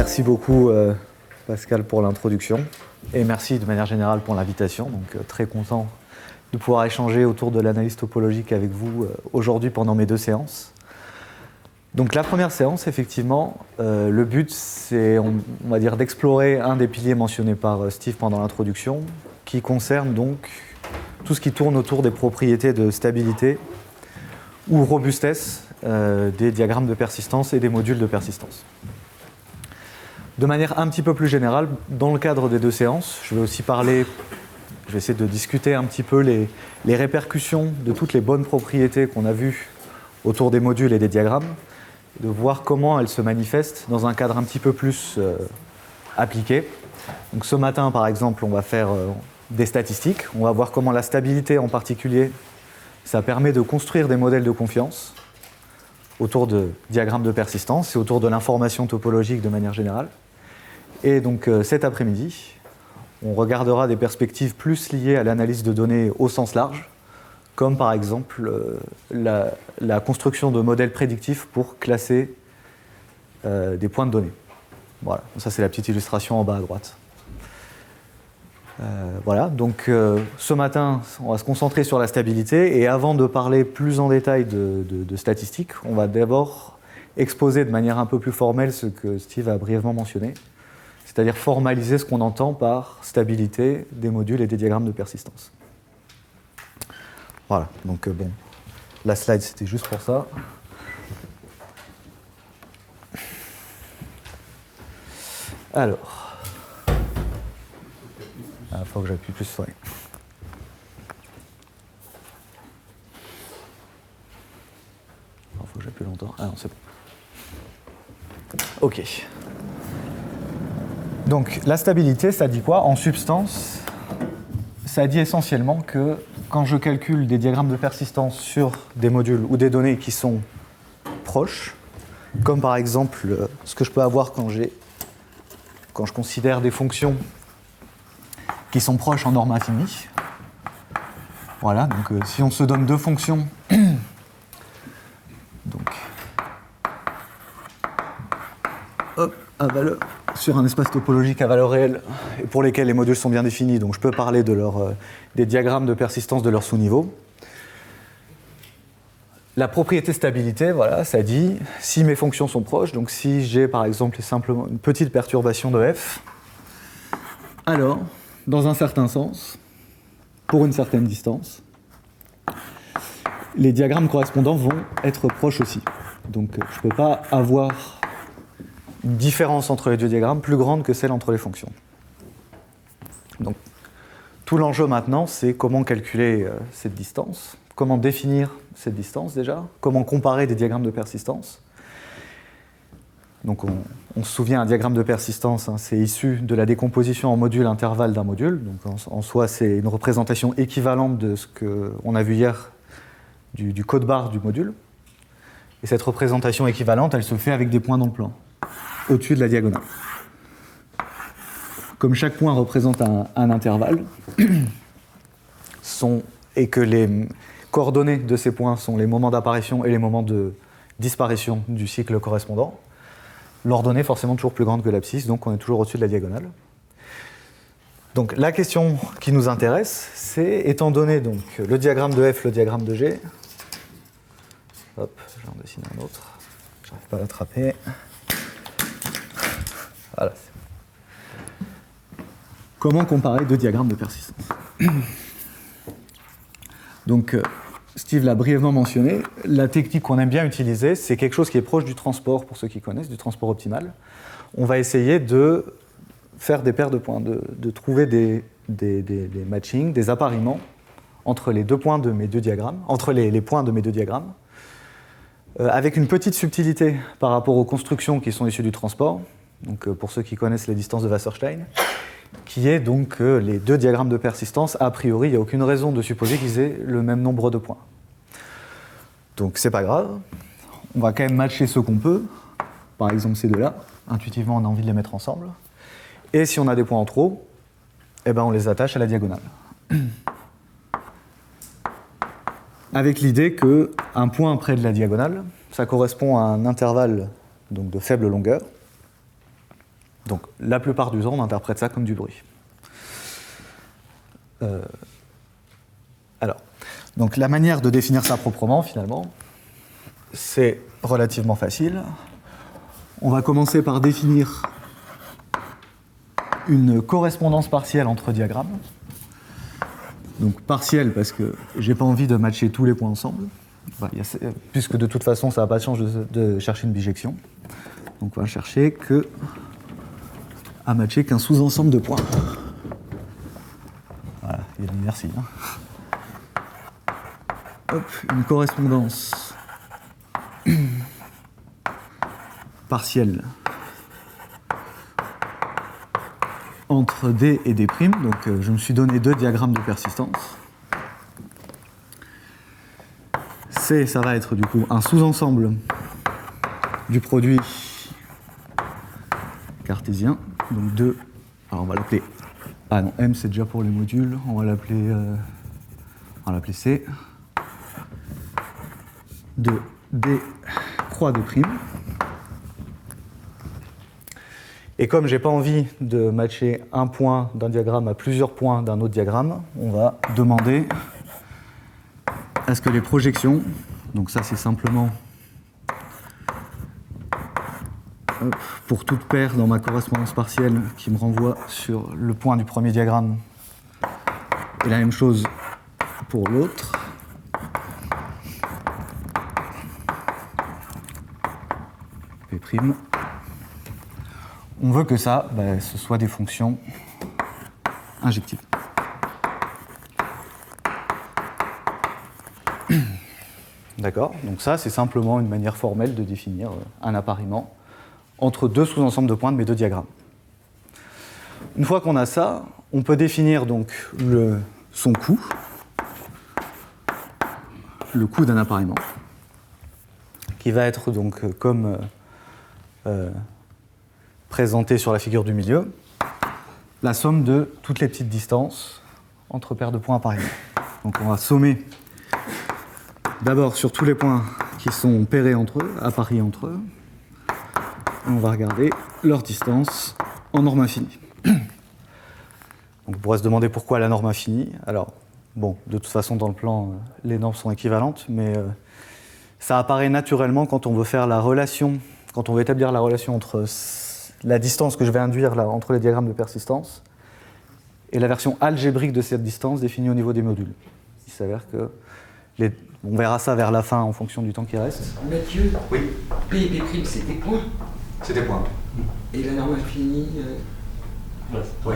Merci beaucoup Pascal pour l'introduction et merci de manière générale pour l'invitation. Donc très content de pouvoir échanger autour de l'analyse topologique avec vous aujourd'hui pendant mes 2 séances. Donc la première séance, effectivement, le but c'est, on va dire, d'explorer un des piliers mentionnés par Steve pendant l'introduction, qui concerne donc tout ce qui tourne autour des propriétés de stabilité ou robustesse des diagrammes de persistance et des modules de persistance. De manière un petit peu plus générale, dans le cadre des 2 séances, je vais essayer de discuter un petit peu les répercussions de toutes les bonnes propriétés qu'on a vues autour des modules et des diagrammes, de voir comment elles se manifestent dans un cadre un petit peu plus appliqué. Donc ce matin, par exemple, on va faire des statistiques. On va voir comment la stabilité en particulier, ça permet de construire des modèles de confiance autour de diagrammes de persistance et autour de l'information topologique de manière générale. Et donc cet après-midi, on regardera des perspectives plus liées à l'analyse de données au sens large, comme par exemple la construction de modèles prédictifs pour classer des points de données. Voilà, ça c'est la petite illustration en bas à droite. Voilà, donc ce matin, on va se concentrer sur la stabilité, et avant de parler plus en détail de statistiques, on va d'abord exposer de manière un peu plus formelle ce que Steve a brièvement mentionné, c'est-à-dire formaliser ce qu'on entend par stabilité des modules et des diagrammes de persistance. Voilà, donc bon, la slide c'était juste pour ça. Alors, il faut que j'appuie plus, ouais. Il faut que j'appuie longtemps. Ah non, c'est bon. Ok. Donc, la stabilité, ça dit quoi? En substance, ça dit essentiellement que quand je calcule des diagrammes de persistance sur des modules ou des données qui sont proches, comme par exemple ce que je peux avoir quand je considère des fonctions qui sont proches en norme infinie. Voilà, donc si on se donne 2 fonctions, donc, hop, à valeur, sur un espace topologique à valeur réelle, et pour lesquels les modules sont bien définis, donc je peux parler de des diagrammes de persistance de leur sous-niveau. La propriété stabilité, voilà, ça dit, si mes fonctions sont proches, donc si j'ai par exemple simplement une petite perturbation de f, alors, dans un certain sens, pour une certaine distance, les diagrammes correspondants vont être proches aussi. Donc je ne peux pas avoir une différence entre les 2 diagrammes plus grande que celle entre les fonctions. Donc tout l'enjeu maintenant, c'est comment calculer cette distance, comment définir cette distance déjà, comment comparer des diagrammes de persistance. Donc on se souvient, un diagramme de persistance, hein, c'est issu de la décomposition en module intervalle d'un module. Donc en soi, c'est une représentation équivalente de ce qu'on a vu hier du code barre du module. Et cette représentation équivalente, elle se fait avec des points dans le plan, au-dessus de la diagonale. Comme chaque point représente un intervalle, et que les coordonnées de ces points sont les moments d'apparition et les moments de disparition du cycle correspondant, l'ordonnée est forcément toujours plus grande que l'abscisse, donc on est toujours au-dessus de la diagonale. Donc la question qui nous intéresse, c'est, étant donné donc, le diagramme de F, le diagramme de G, hop, j'en dessine un autre, j'arrive pas à l'attraper. Voilà. Comment comparer 2 diagrammes de persistance? Donc, Steve l'a brièvement mentionné, la technique qu'on aime bien utiliser, c'est quelque chose qui est proche du transport, pour ceux qui connaissent, du transport optimal. On va essayer de faire des paires de points, de trouver des matchings, des appariements entre les 2 points de mes 2 diagrammes, entre les points de mes 2 diagrammes, avec une petite subtilité par rapport aux constructions qui sont issues du transport, donc pour ceux qui connaissent les distances de Wasserstein, qui est donc les 2 diagrammes de persistance, a priori, il n'y a aucune raison de supposer qu'ils aient le même nombre de points. Donc c'est pas grave, on va quand même matcher ceux qu'on peut, par exemple ces 2-là, intuitivement on a envie de les mettre ensemble, et si on a des points en trop, eh ben on les attache à la diagonale. Avec l'idée qu'un point près de la diagonale, ça correspond à un intervalle donc, de faible longueur, Donc la plupart du temps, on interprète ça comme du bruit. Alors, donc la manière de définir ça proprement, finalement, c'est relativement facile. On va commencer par définir une correspondance partielle entre diagrammes. Donc partielle parce que j'ai pas envie de matcher tous les points ensemble, puisque de toute façon ça n'a pas de chance de chercher une bijection. Donc on va chercher à matcher qu'un sous-ensemble de points. Voilà, il y a l'inertie. Hop, une correspondance partielle entre D et D'. Donc je me suis donné 2 diagrammes de persistance. C, ça va être du coup un sous-ensemble du produit cartésien. Donc 2, alors on va l'appeler... Ah non, M c'est déjà pour les modules, on va l'appeler C. De D croix D'. Et comme je n'ai pas envie de matcher un point d'un diagramme à plusieurs points d'un autre diagramme, on va demander à ce que les projections, donc ça c'est simplement pour toute paire dans ma correspondance partielle qui me renvoie sur le point du premier diagramme, et la même chose pour l'autre. P'. On veut que ça, ce soit des fonctions injectives. D'accord? Donc ça, c'est simplement une manière formelle de définir un appariement entre 2 sous-ensembles de points de mes 2 diagrammes. Une fois qu'on a ça, on peut définir donc son coût, le coût d'un appariement, qui va être donc comme présenté sur la figure du milieu, la somme de toutes les petites distances entre paires de points appariés. Donc on va sommer d'abord sur tous les points qui sont pairés entre eux, appariés entre eux, et on va regarder leur distance en norme infinie. Donc on pourrait se demander pourquoi la norme infinie. Alors, bon, de toute façon dans le plan, les normes sont équivalentes, mais ça apparaît naturellement quand on veut faire la relation, quand on veut établir la relation entre la distance que je vais induire là, entre les diagrammes de persistance et la version algébrique de cette distance définie au niveau des modules. Il s'avère que on verra ça vers la fin en fonction du temps qui reste. Mathieu, oui. P et P', c'est des points. C'est des points. Et la norme infinie Oui.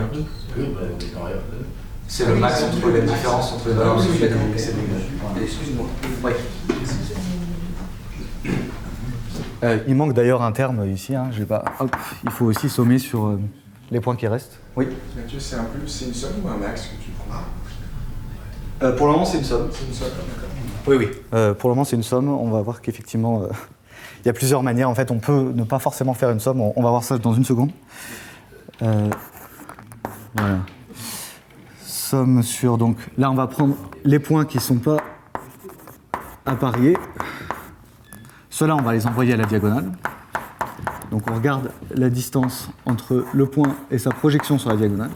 C'est le max entre les différences entre les valeurs de Excuse-moi. Oui. Il manque d'ailleurs un terme ici, il faut aussi sommer sur les points qui restent. Oui. Mathieu, c'est une somme ou un max que tu prends? Pour le moment, c'est une somme. C'est une somme, d'accord. Oui. Pour le moment, c'est une somme. On va voir qu'effectivement, il y a plusieurs manières. En fait, on peut ne pas forcément faire une somme. On va voir ça dans une seconde. Voilà. Somme sur, donc, là, on va prendre les points qui ne sont pas appariés. Ceux-là, on va les envoyer à la diagonale. Donc on regarde la distance entre le point et sa projection sur la diagonale.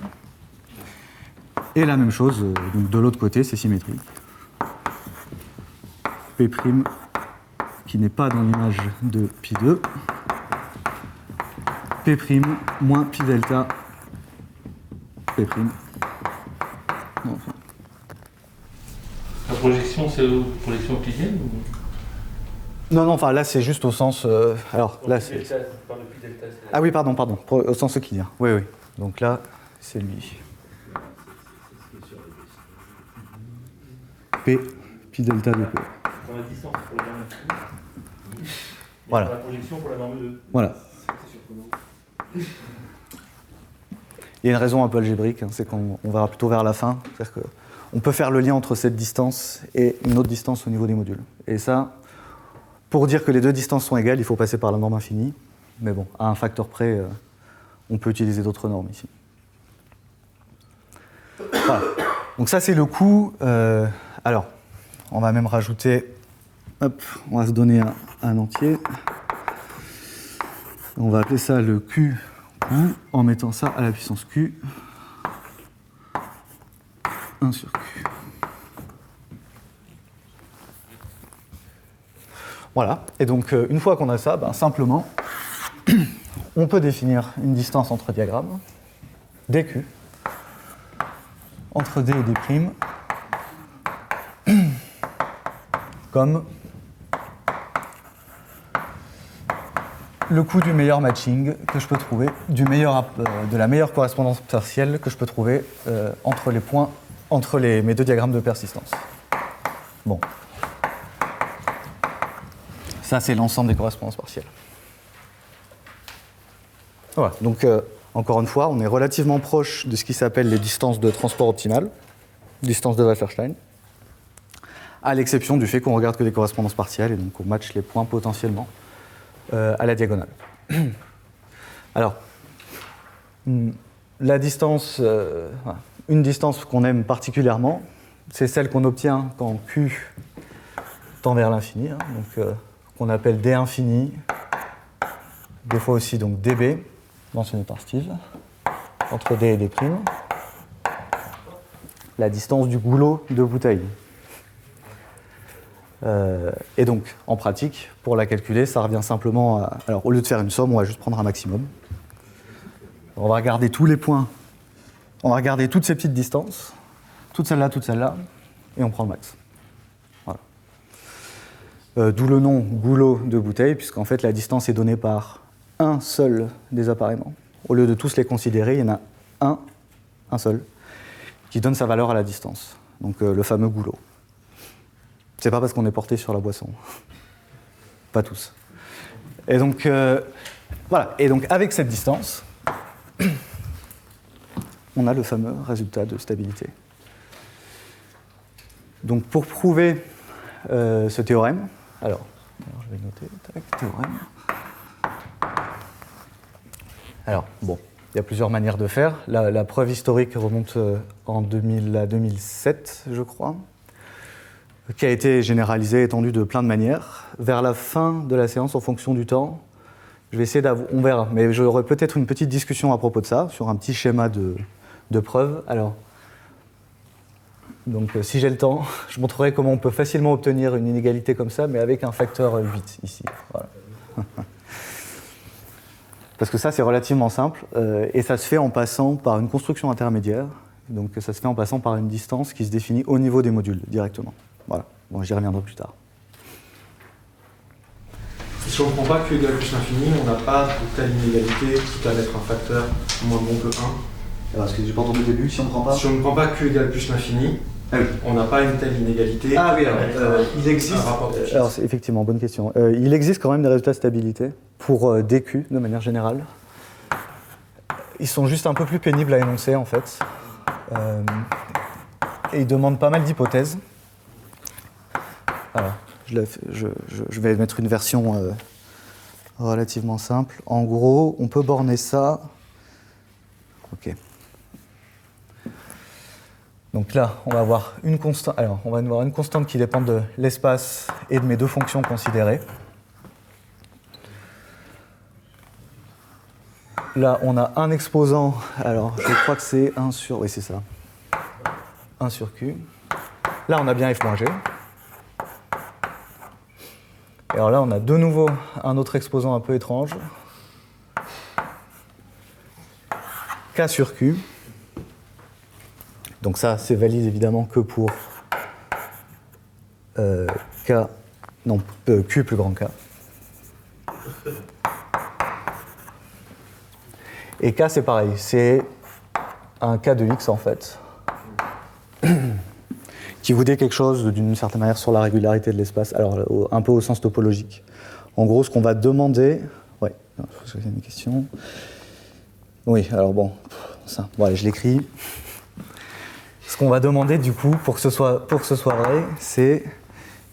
Et la même chose, donc de l'autre côté, c'est symétrique. P' qui n'est pas dans l'image de pi2. P' moins pi delta P'. Enfin. La projection, c'est la projection euclidienne ou... Non, enfin là c'est juste au sens. Alors là c'est. Ah oui, pardon, au sens euclidien. Oui. Donc là, c'est lui. P, pi delta de P. Dans la distance pour la norme infinie. Voilà. La projection pour la norme 2. Voilà. Il y a une raison un peu algébrique, c'est qu'on verra plutôt vers la fin. C'est-à-dire qu'on peut faire le lien entre cette distance et une autre distance au niveau des modules. Et ça. Pour dire que les 2 distances sont égales, il faut passer par la norme infinie. Mais bon, à un facteur près, on peut utiliser d'autres normes ici. Voilà. Donc ça, c'est le coût. Alors, on va même rajouter... Hop, on va se donner un entier. On va appeler ça le Q coup, en mettant ça à la puissance Q, 1 sur Q. Voilà, et donc une fois qu'on a ça, simplement, on peut définir une distance entre diagrammes, dq, entre d et d', comme le coût du meilleur matching que je peux trouver, de la meilleure correspondance partielle que je peux trouver entre les points, entre mes deux diagrammes de persistance. Bon. Ça, c'est l'ensemble des correspondances partielles. Voilà. Donc, encore une fois, on est relativement proche de ce qui s'appelle les distances de transport optimales, distance de Wasserstein, à l'exception du fait qu'on regarde que des correspondances partielles et donc on matche les points potentiellement à la diagonale. Alors, la distance, une distance qu'on aime particulièrement, c'est celle qu'on obtient quand Q tend vers l'infini, donc qu'on appelle D infini, des fois aussi donc dB, mentionné par Steve, entre D et D', la distance du goulot de bouteille. Et donc, en pratique, pour la calculer, ça revient simplement à... Alors, au lieu de faire une somme, on va juste prendre un maximum. On va regarder tous les points, on va regarder toutes ces petites distances, toutes celles-là, et on prend le max. Voilà. D'où le nom goulot de bouteille, puisqu'en fait, la distance est donnée par un seul des appareillements. Au lieu de tous les considérer, il y en a un seul, qui donne sa valeur à la distance. Donc, le fameux goulot. C'est pas parce qu'on est porté sur la boisson. Pas tous. Et donc, voilà. Et donc, avec cette distance, on a le fameux résultat de stabilité. Donc, pour prouver ce théorème, alors je vais noter, théorème. Alors, bon, il y a plusieurs manières de faire. La preuve historique remonte à 2007, je crois, qui a été généralisée, étendue de plein de manières. Vers la fin de la séance, en fonction du temps, je vais essayer on verra, mais j'aurai peut-être une petite discussion à propos de ça, sur un petit schéma de preuve. Alors, donc, si j'ai le temps, je montrerai comment on peut facilement obtenir une inégalité comme ça, mais avec un facteur 8 ici. Voilà. Parce que ça, c'est relativement simple, et ça se fait en passant par une construction intermédiaire. Donc, ça se fait en passant par une distance qui se définit au niveau des modules, directement. Voilà. Bon, j'y reviendrai plus tard. Si on ne prend pas Q égale plus l'infini, on n'a pas de telle inégalité, quitte à mettre un facteur moins bon que 1. Alors, ce que j'ai pas entendu au début, si on ne prend pas... Si on ne prend pas Q égale plus l'infini, on n'a pas une telle inégalité. Ah oui, alors, il existe... Alors, c'est effectivement, bonne question. Il existe quand même des résultats de stabilité pour DQ, de manière générale. Ils sont juste un peu plus pénibles à énoncer, en fait. Et ils demandent pas mal d'hypothèses. Alors, je vais mettre une version relativement simple. En gros, on peut borner ça. Ok. Donc là, on va avoir une constante. Alors, on va avoir une constante qui dépend de l'espace et de mes deux fonctions considérées. Là, on a un exposant. Alors, je crois que c'est 1 sur... Oui, c'est ça. 1 sur Q. Là, on a bien f-g. Et alors là, on a de nouveau un autre exposant un peu étrange. K sur Q. Donc ça, c'est valide évidemment que pour Q plus grand K. Et K, c'est pareil, c'est un K de X en fait, qui vous dit quelque chose d'une certaine manière sur la régularité de l'espace, alors un peu au sens topologique. En gros, ce qu'on va demander... Ouais, c'est une question. Oui, alors bon, ça, bon allez, je l'écris. Ce qu'on va demander du coup, pour que ce soit vrai, c'est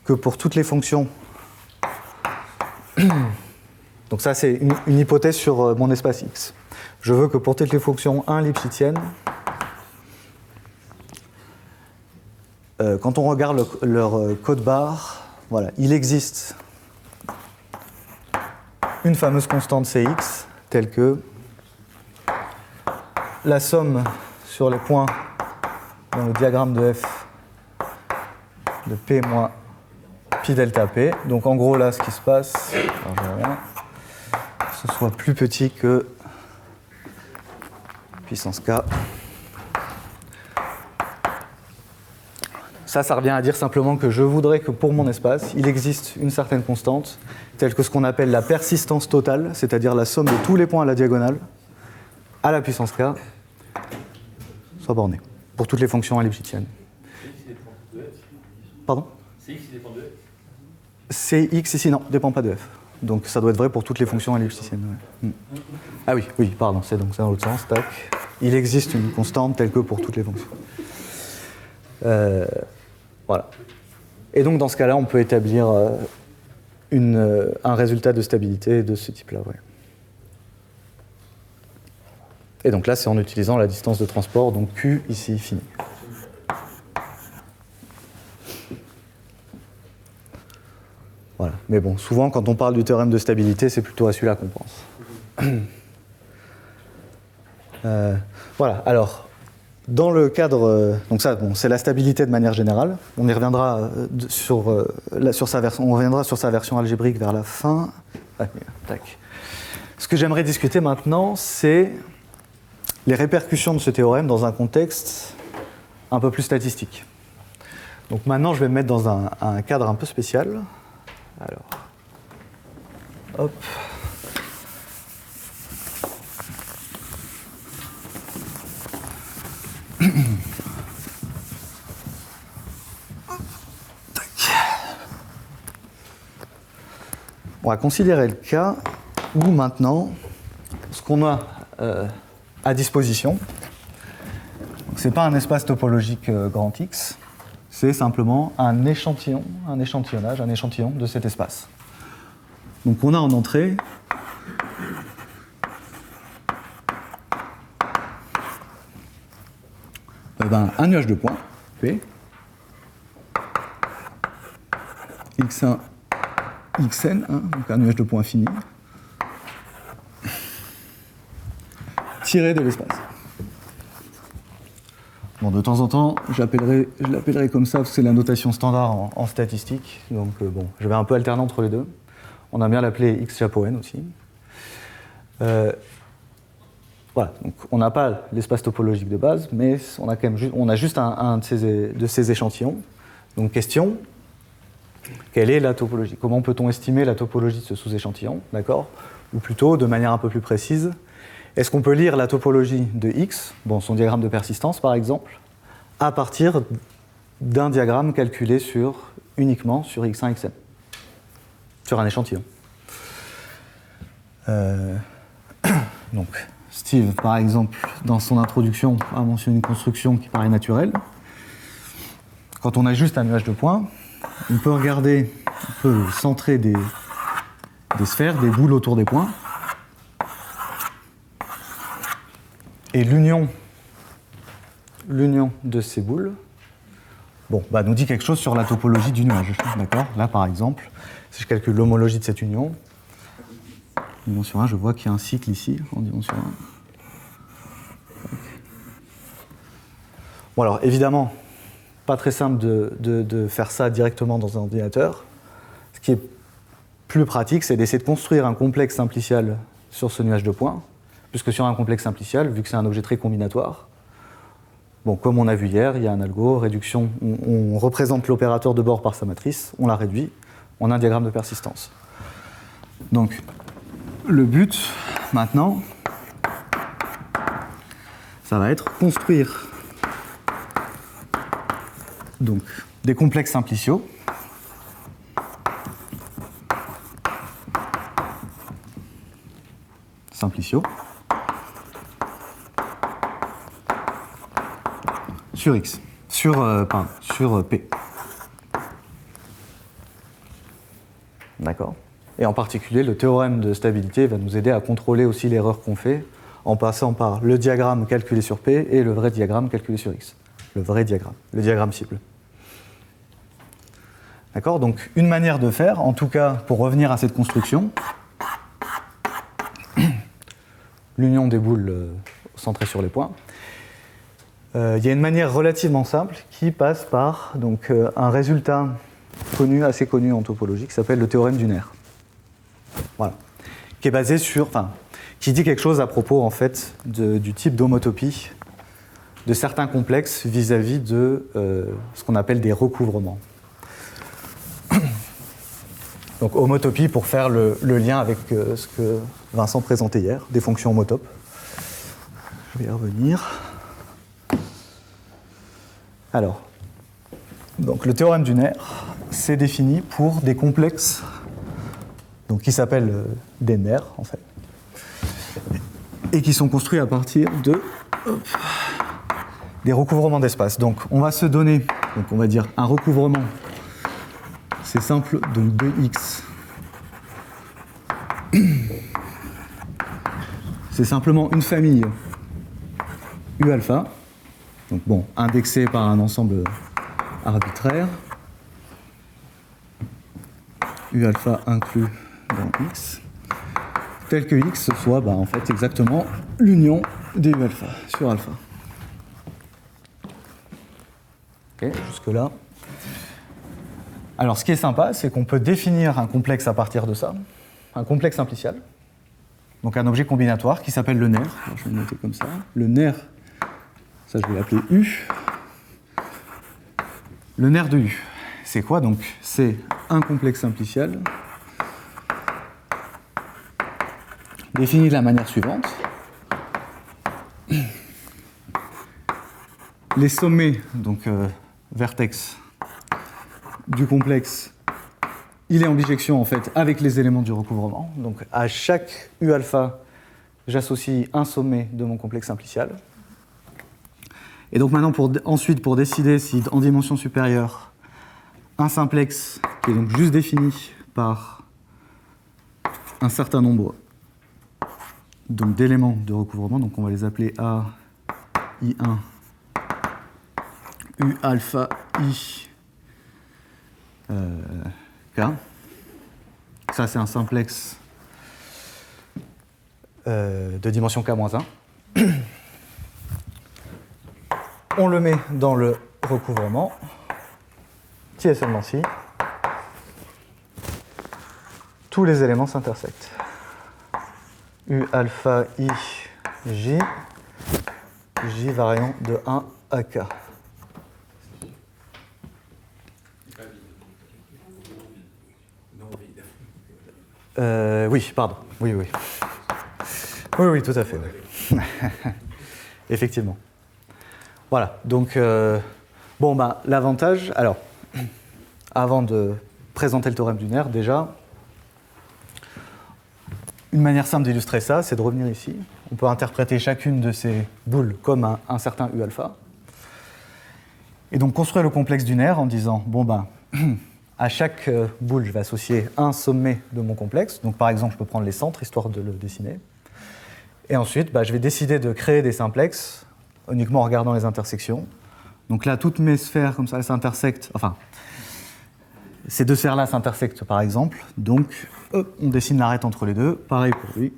que pour toutes les fonctions... Donc ça, c'est une hypothèse sur mon espace X. Je veux que pour toutes les fonctions 1 lipschitziennes, quand on regarde leur code barre, voilà, il existe une fameuse constante Cx, telle que la somme sur les points dans le diagramme de F de P moins pi delta P. Donc en gros là ce qui se passe, alors, je reviens, ce soit plus petit que puissance K. Ça revient à dire simplement que je voudrais que pour mon espace, il existe une certaine constante, telle que ce qu'on appelle la persistance totale, c'est-à-dire la somme de tous les points à la diagonale, à la puissance K, soit bornée, pour toutes les fonctions ellipticiennes. Pardon ? Cx dépend de F. Cx ici, non, ne dépend pas de F. Donc ça doit être vrai pour toutes les fonctions ellipticiennes. Ouais. Ah oui, pardon, c'est donc ça dans l'autre sens, tac. Il existe une constante telle que pour toutes les fonctions. Voilà. Et donc dans ce cas-là, on peut établir un résultat de stabilité de ce type-là. Ouais. Et donc là, c'est en utilisant la distance de transport, donc Q ici fini. Voilà. Mais bon, souvent, quand on parle du théorème de stabilité, c'est plutôt à celui-là qu'on pense. Voilà. Alors, dans le cadre, donc ça, bon, c'est la stabilité de manière générale. On y reviendra sur sa version. On reviendra sur sa version algébrique vers la fin. Tac. Ce que j'aimerais discuter maintenant, c'est les répercussions de ce théorème dans un contexte un peu plus statistique. Donc maintenant, je vais me mettre dans un cadre un peu spécial. Alors, hop. On va considérer le cas où maintenant, ce qu'on a à disposition, ce n'est pas un espace topologique grand X, c'est simplement un échantillon de cet espace. Donc on a en entrée un nuage de points, P, X1, Xn, donc un nuage de points fini, tiré de l'espace. Bon, de temps en temps, je l'appellerai comme ça parce que c'est la notation standard en statistique. Donc bon, je vais un peu alterner entre les deux. On a bien l'appeler X chapeau n aussi. Voilà, donc on n'a pas l'espace topologique de base, mais on a quand même juste un de ces échantillons. Donc question, quelle est la topologie ? Comment peut-on estimer la topologie de ce sous-échantillon, d'accord ? Ou plutôt, de manière un peu plus précise, est-ce qu'on peut lire la topologie de X, bon, son diagramme de persistance par exemple, à partir d'un diagramme calculé uniquement sur X1, Xn, sur un échantillon. Donc, Steve, par exemple, dans son introduction, a mentionné une construction qui paraît naturelle. Quand on a juste un nuage de points, on peut centrer des sphères, des boules autour des points. Et l'union de ces boules nous dit quelque chose sur la topologie du nuage. D'accord ? Là, par exemple, si je calcule l'homologie de cette union, dimension 1, je vois qu'il y a un cycle ici, en dimension 1. Bon, alors, évidemment, pas très simple de faire ça directement dans un ordinateur. Ce qui est plus pratique, c'est d'essayer de construire un complexe simplicial sur ce nuage de points, puisque sur un complexe simplicial, vu que c'est un objet très combinatoire, bon, comme on a vu hier, il y a un algo, réduction, on représente l'opérateur de bord par sa matrice, on la réduit, on a un diagramme de persistance. Donc, le but, maintenant, ça va être construire donc, des complexes simpliciaux sur X, sur P. D'accord ? Et en particulier, le théorème de stabilité va nous aider à contrôler aussi l'erreur qu'on fait en passant par le diagramme calculé sur P et le vrai diagramme calculé sur X. Le diagramme cible. D'accord ? Donc, une manière de faire, en tout cas, pour revenir à cette construction, l'union des boules centré sur les points. Il y a une manière relativement simple qui passe par donc, un résultat assez connu en topologie, qui s'appelle le théorème du nerf. Voilà. Qui est basé sur, qui dit quelque chose à propos en fait du type d'homotopie de certains complexes vis-à-vis de ce qu'on appelle des recouvrements. Donc homotopie pour faire le lien avec ce que Vincent présentait hier, des fonctions homotopes. Je vais y revenir. Alors, donc le théorème du nerf, c'est défini pour des complexes donc, qui s'appellent des nerfs, en fait, et qui sont construits à partir de des recouvrements d'espace. Donc, on va se donner, donc on va dire un recouvrement, c'est simple, donc 2x. C'est simplement une famille U alpha, donc bon, indexée par un ensemble arbitraire, U alpha inclus dans X, tel que X soit en fait exactement l'union des U alpha sur alpha. Ok, jusque-là. Alors ce qui est sympa, c'est qu'on peut définir un complexe à partir de ça, un complexe simplicial, donc un objet combinatoire qui s'appelle le nerf. Alors, je vais le noter comme ça. Le nerf, ça je vais l'appeler U. Le nerf de U, c'est quoi donc? C'est un complexe simplicial défini de la manière suivante. Les sommets, donc vertex du complexe, il est en bijection en fait avec les éléments du recouvrement. Donc à chaque U alpha, j'associe un sommet de mon complexe simplicial. Et donc maintenant, ensuite, pour décider si en dimension supérieure, un simplex qui est donc juste défini par un certain nombre donc, d'éléments de recouvrement, donc on va les appeler A, I1, U alpha, I, K. Ça, c'est un simplex de dimension K-1. On le met dans le recouvrement, qui est seulement si tous les éléments s'intersectent. U alpha I J, J variant de 1 à K. Oui, pardon. Oui. Oui, tout à fait. Oui. Effectivement. Voilà, donc, l'avantage, alors, avant de présenter le théorème du nerf, déjà, une manière simple d'illustrer ça, c'est de revenir ici. On peut interpréter chacune de ces boules comme un certain U alpha. Et donc construire le complexe du nerf en disant, à chaque boule, je vais associer un sommet de mon complexe. Donc par exemple, je peux prendre les centres, histoire de le dessiner. Et ensuite, je vais décider de créer des simplexes uniquement en regardant les intersections. Donc là, toutes mes sphères, comme ça, elles s'intersectent. Enfin, ces deux sphères-là s'intersectent, par exemple. Donc, on dessine l'arête entre les deux. Pareil pour lui.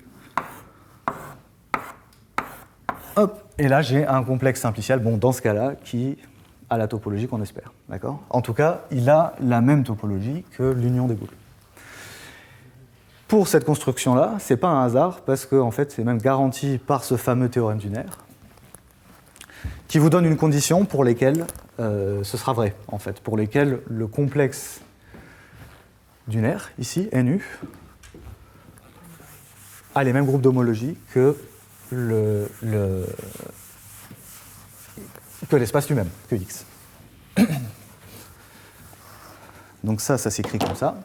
Hop, et là, j'ai un complexe simplicial, dans ce cas-là, qui a la topologie qu'on espère. D'accord ? En tout cas, il a la même topologie que l'union des boules. Pour cette construction-là, ce n'est pas un hasard, parce que en fait, c'est même garanti par ce fameux théorème du nerf, qui vous donne une condition pour lesquelles ce sera vrai, en fait, pour lesquelles le complexe du nerf, ici, NU, a les mêmes groupes d'homologie que l'espace lui-même, que X. Donc ça s'écrit comme ça.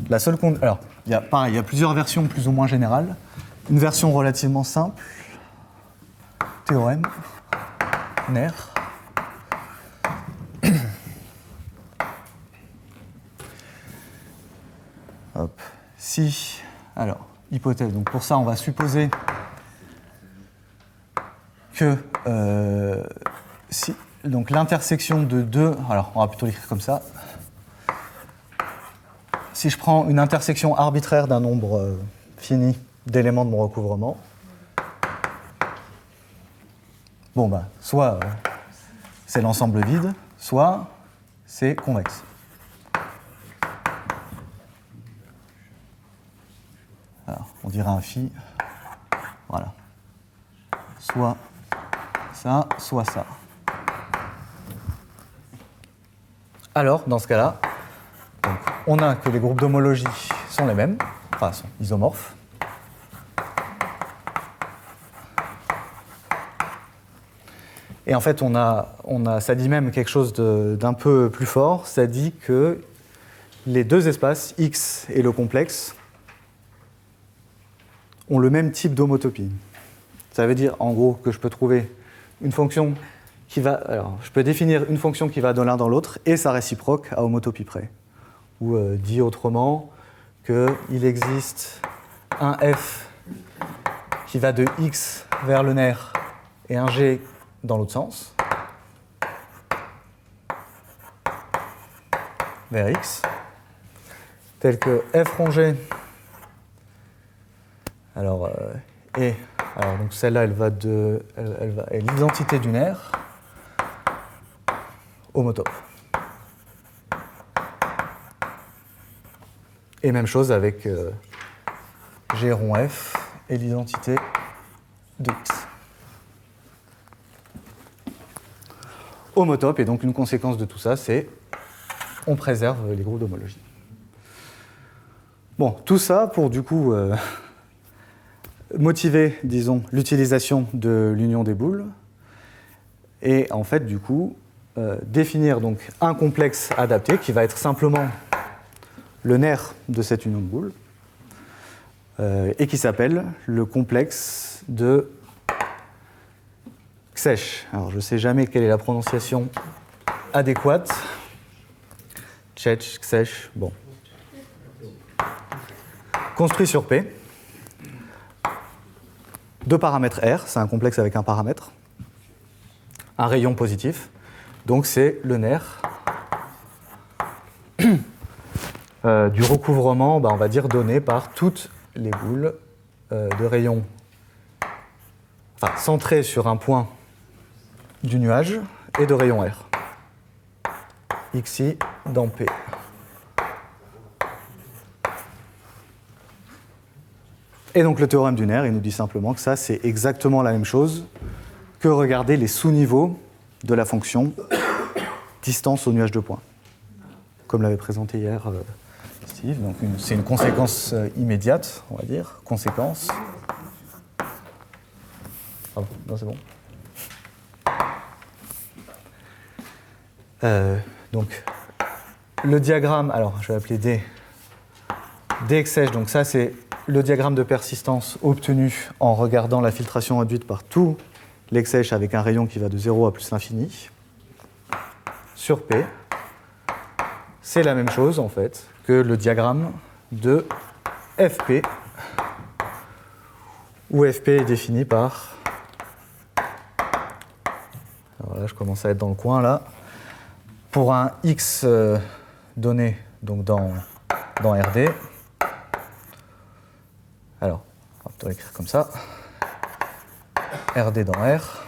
La seule alors, il y a plusieurs versions plus ou moins générales. Une version relativement simple, théorème, nerf. Hop. Si, alors, hypothèse. Donc pour ça, on va supposer que si donc l'intersection de deux, alors on va plutôt l'écrire comme ça. Si je prends une intersection arbitraire d'un nombre fini d'éléments de mon recouvrement, bon, bah, soit c'est l'ensemble vide, soit c'est convexe. Alors, on dirait un phi. Voilà. Soit ça, soit ça. Alors, dans ce cas-là, donc, on a que les groupes d'homologie sont les mêmes, enfin, sont isomorphes. Et en fait, ça dit même quelque chose d'un peu plus fort. Ça dit que les deux espaces, X et le complexe, ont le même type d'homotopie. Ça veut dire, en gros, que je peux trouver une fonction qui va... Alors, je peux définir une fonction qui va de l'un dans l'autre et sa réciproque à homotopie près. Ou dit autrement, qu'il existe un f qui va de x vers le nerf et un g dans l'autre sens, vers x, tel que f rond g. Alors, donc celle-là, elle est l'identité du nerf homotope. Et même chose avec g rond f et l'identité de x. Homotope, et donc une conséquence de tout ça, c'est on préserve les groupes d'homologie. Bon, tout ça pour du coup motiver, disons, l'utilisation de l'union des boules, et en fait, du coup, définir donc un complexe adapté qui va être simplement le nerf de cette union de boules, et qui s'appelle le complexe de Czech. Alors, je ne sais jamais quelle est la prononciation adéquate. Czech, Czech, bon. Construit sur P. Deux paramètres R, c'est un complexe avec un paramètre. Un rayon positif. Donc, c'est le nerf du recouvrement, on va dire, donné par toutes les boules de rayon, enfin, centrées sur un point du nuage et de rayon R. Xi dans P. Et donc le théorème du nerf, il nous dit simplement que ça, c'est exactement la même chose que regarder les sous-niveaux de la fonction distance au nuage de points, comme l'avait présenté hier Steve. Donc c'est une conséquence immédiate, on va dire, conséquence. Ah bon, non, c'est bon. Donc, le diagramme, alors je vais appeler DXH, donc ça c'est le diagramme de persistance obtenu en regardant la filtration induite par tout l'XH avec un rayon qui va de 0 à plus l'infini, sur P. C'est la même chose en fait que le diagramme de FP, où FP est défini par... Alors là, je commence à être dans le coin là. Pour un X donné donc dans RD, alors on va plutôt l'écrire comme ça, RD dans R.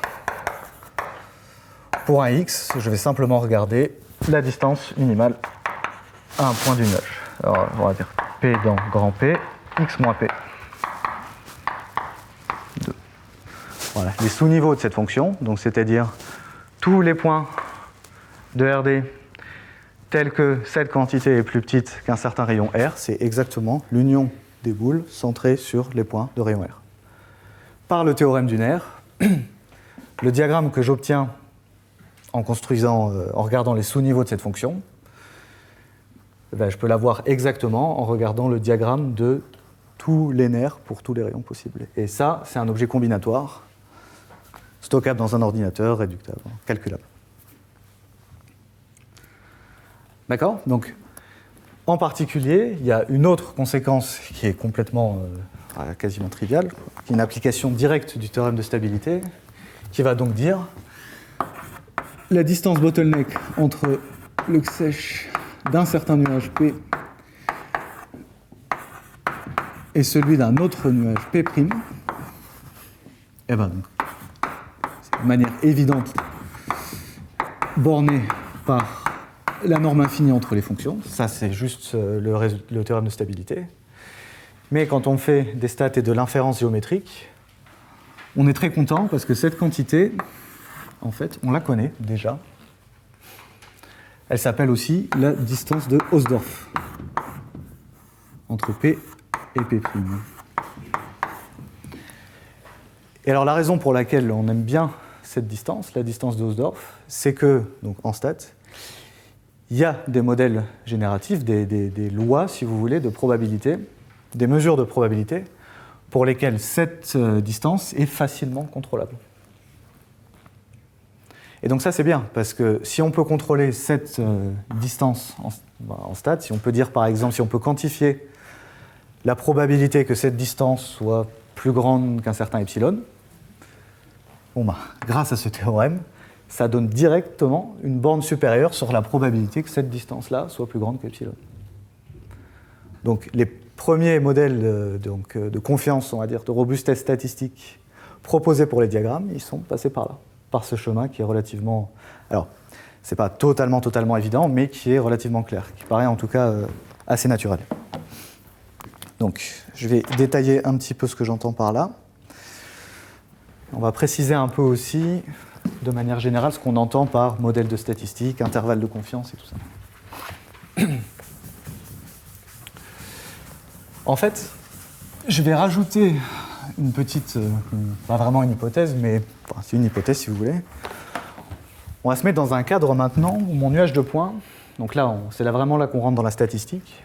Pour un X, je vais simplement regarder la distance minimale à un point du nuage. Alors on va dire P dans grand P, X moins P. 2. Voilà, les sous-niveaux de cette fonction, donc c'est-à-dire tous les points de RD tels que cette quantité est plus petite qu'un certain rayon R, c'est exactement l'union des boules centrées sur les points de rayon R. Par le théorème du nerf, le diagramme que j'obtiens en regardant les sous-niveaux de cette fonction, je peux l'avoir exactement en regardant le diagramme de tous les nerfs pour tous les rayons possibles. Et ça, c'est un objet combinatoire, stockable dans un ordinateur, réductable, calculable. D'accord ? Donc, en particulier, il y a une autre conséquence qui est complètement, quasiment triviale, qui est une application directe du théorème de stabilité, qui va donc dire la distance bottleneck entre le Czech d'un certain nuage P et celui d'un autre nuage P', et ben donc, de manière évidente borné par la norme infinie entre les fonctions. Ça, c'est juste le théorème de stabilité. Mais quand on fait des stats et de l'inférence géométrique, on est très content parce que cette quantité, en fait, on la connaît déjà. Elle s'appelle aussi la distance de Hausdorff entre P et P'. Et alors la raison pour laquelle on aime bien cette distance, la distance de Hausdorff, c'est que, donc en stats, il y a des modèles génératifs, des lois, si vous voulez, de probabilité, des mesures de probabilité, pour lesquelles cette distance est facilement contrôlable. Et donc ça, c'est bien, parce que si on peut contrôler cette distance en stats, si on peut dire, par exemple, si on peut quantifier la probabilité que cette distance soit plus grande qu'un certain epsilon, bon bah, grâce à ce théorème, ça donne directement une borne supérieure sur la probabilité que cette distance-là soit plus grande qu'epsilon. Donc les premiers modèles de confiance, on va dire, de robustesse statistique proposés pour les diagrammes, ils sont passés par là, par ce chemin qui est relativement... Alors, c'est pas totalement évident, mais qui est relativement clair, qui paraît en tout cas assez naturel. Donc, je vais détailler un petit peu ce que j'entends par là. On va préciser un peu aussi, de manière générale, ce qu'on entend par modèle de statistique, intervalle de confiance et tout ça. En fait, je vais rajouter une petite, pas vraiment une hypothèse, mais enfin, c'est une hypothèse si vous voulez. On va se mettre dans un cadre maintenant où mon nuage de points, donc là, c'est là vraiment là qu'on rentre dans la statistique,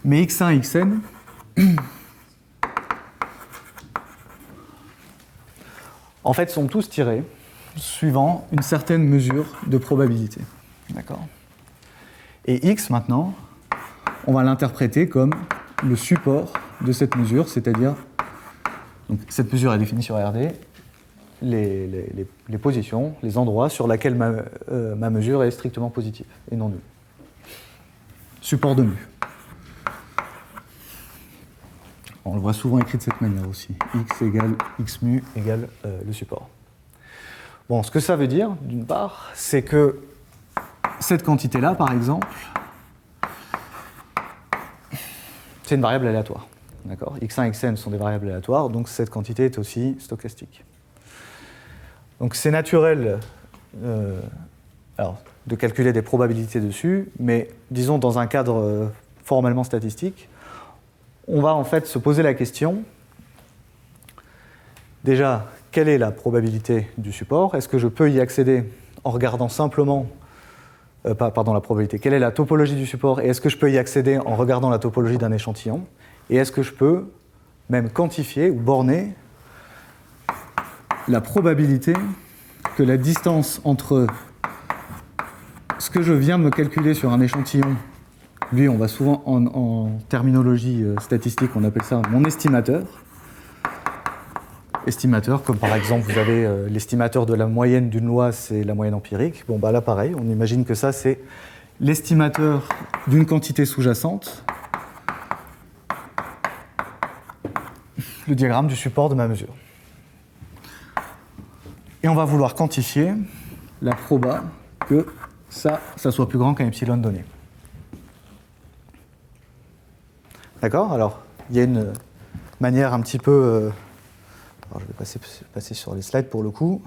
mais x1 et xn, en fait, sont tous tirés suivant une certaine mesure de probabilité. D'accord ? Et x, maintenant, on va l'interpréter comme le support de cette mesure, c'est-à-dire, donc cette mesure est définie sur RD, les positions, les endroits sur lesquels ma mesure est strictement positive et non nulle. Support de mu. On le voit souvent écrit de cette manière aussi. X égale X mu égale le support. Bon, ce que ça veut dire, d'une part, c'est que cette quantité-là, par exemple, c'est une variable aléatoire. D'accord ? X1 et Xn sont des variables aléatoires, donc cette quantité est aussi stochastique. Donc c'est naturel de calculer des probabilités dessus, mais disons dans un cadre formellement statistique, on va en fait se poser la question, déjà, quelle est la probabilité du support ? Est-ce que je peux y accéder en regardant simplement, la probabilité, quelle est la topologie du support et est-ce que je peux y accéder en regardant la topologie d'un échantillon ? Et est-ce que je peux même quantifier ou borner la probabilité que la distance entre ce que je viens de me calculer sur un échantillon, lui on va souvent en terminologie statistique, on appelle ça mon estimateur. Estimateur, comme par exemple vous avez l'estimateur de la moyenne d'une loi, c'est la moyenne empirique. Bon bah là pareil, on imagine que ça c'est l'estimateur d'une quantité sous-jacente, le diagramme du support de ma mesure. Et on va vouloir quantifier la proba que ça soit plus grand qu'un epsilon donné. D'accord ? Alors, il y a une manière un petit peu... alors, je vais passer sur les slides pour le coup.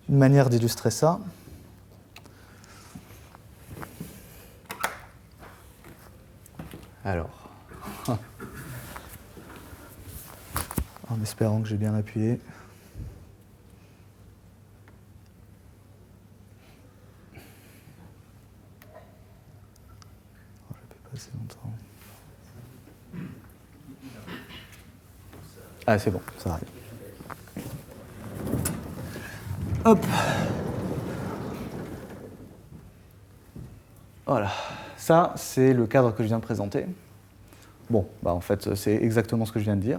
Une manière d'illustrer ça. Alors... en espérant que j'ai bien appuyé. Je ne peux pas assez longtemps. Ah, c'est bon, ça arrive. Hop. Voilà. Ça, c'est le cadre que je viens de présenter. Bon, bah en fait, c'est exactement ce que je viens de dire.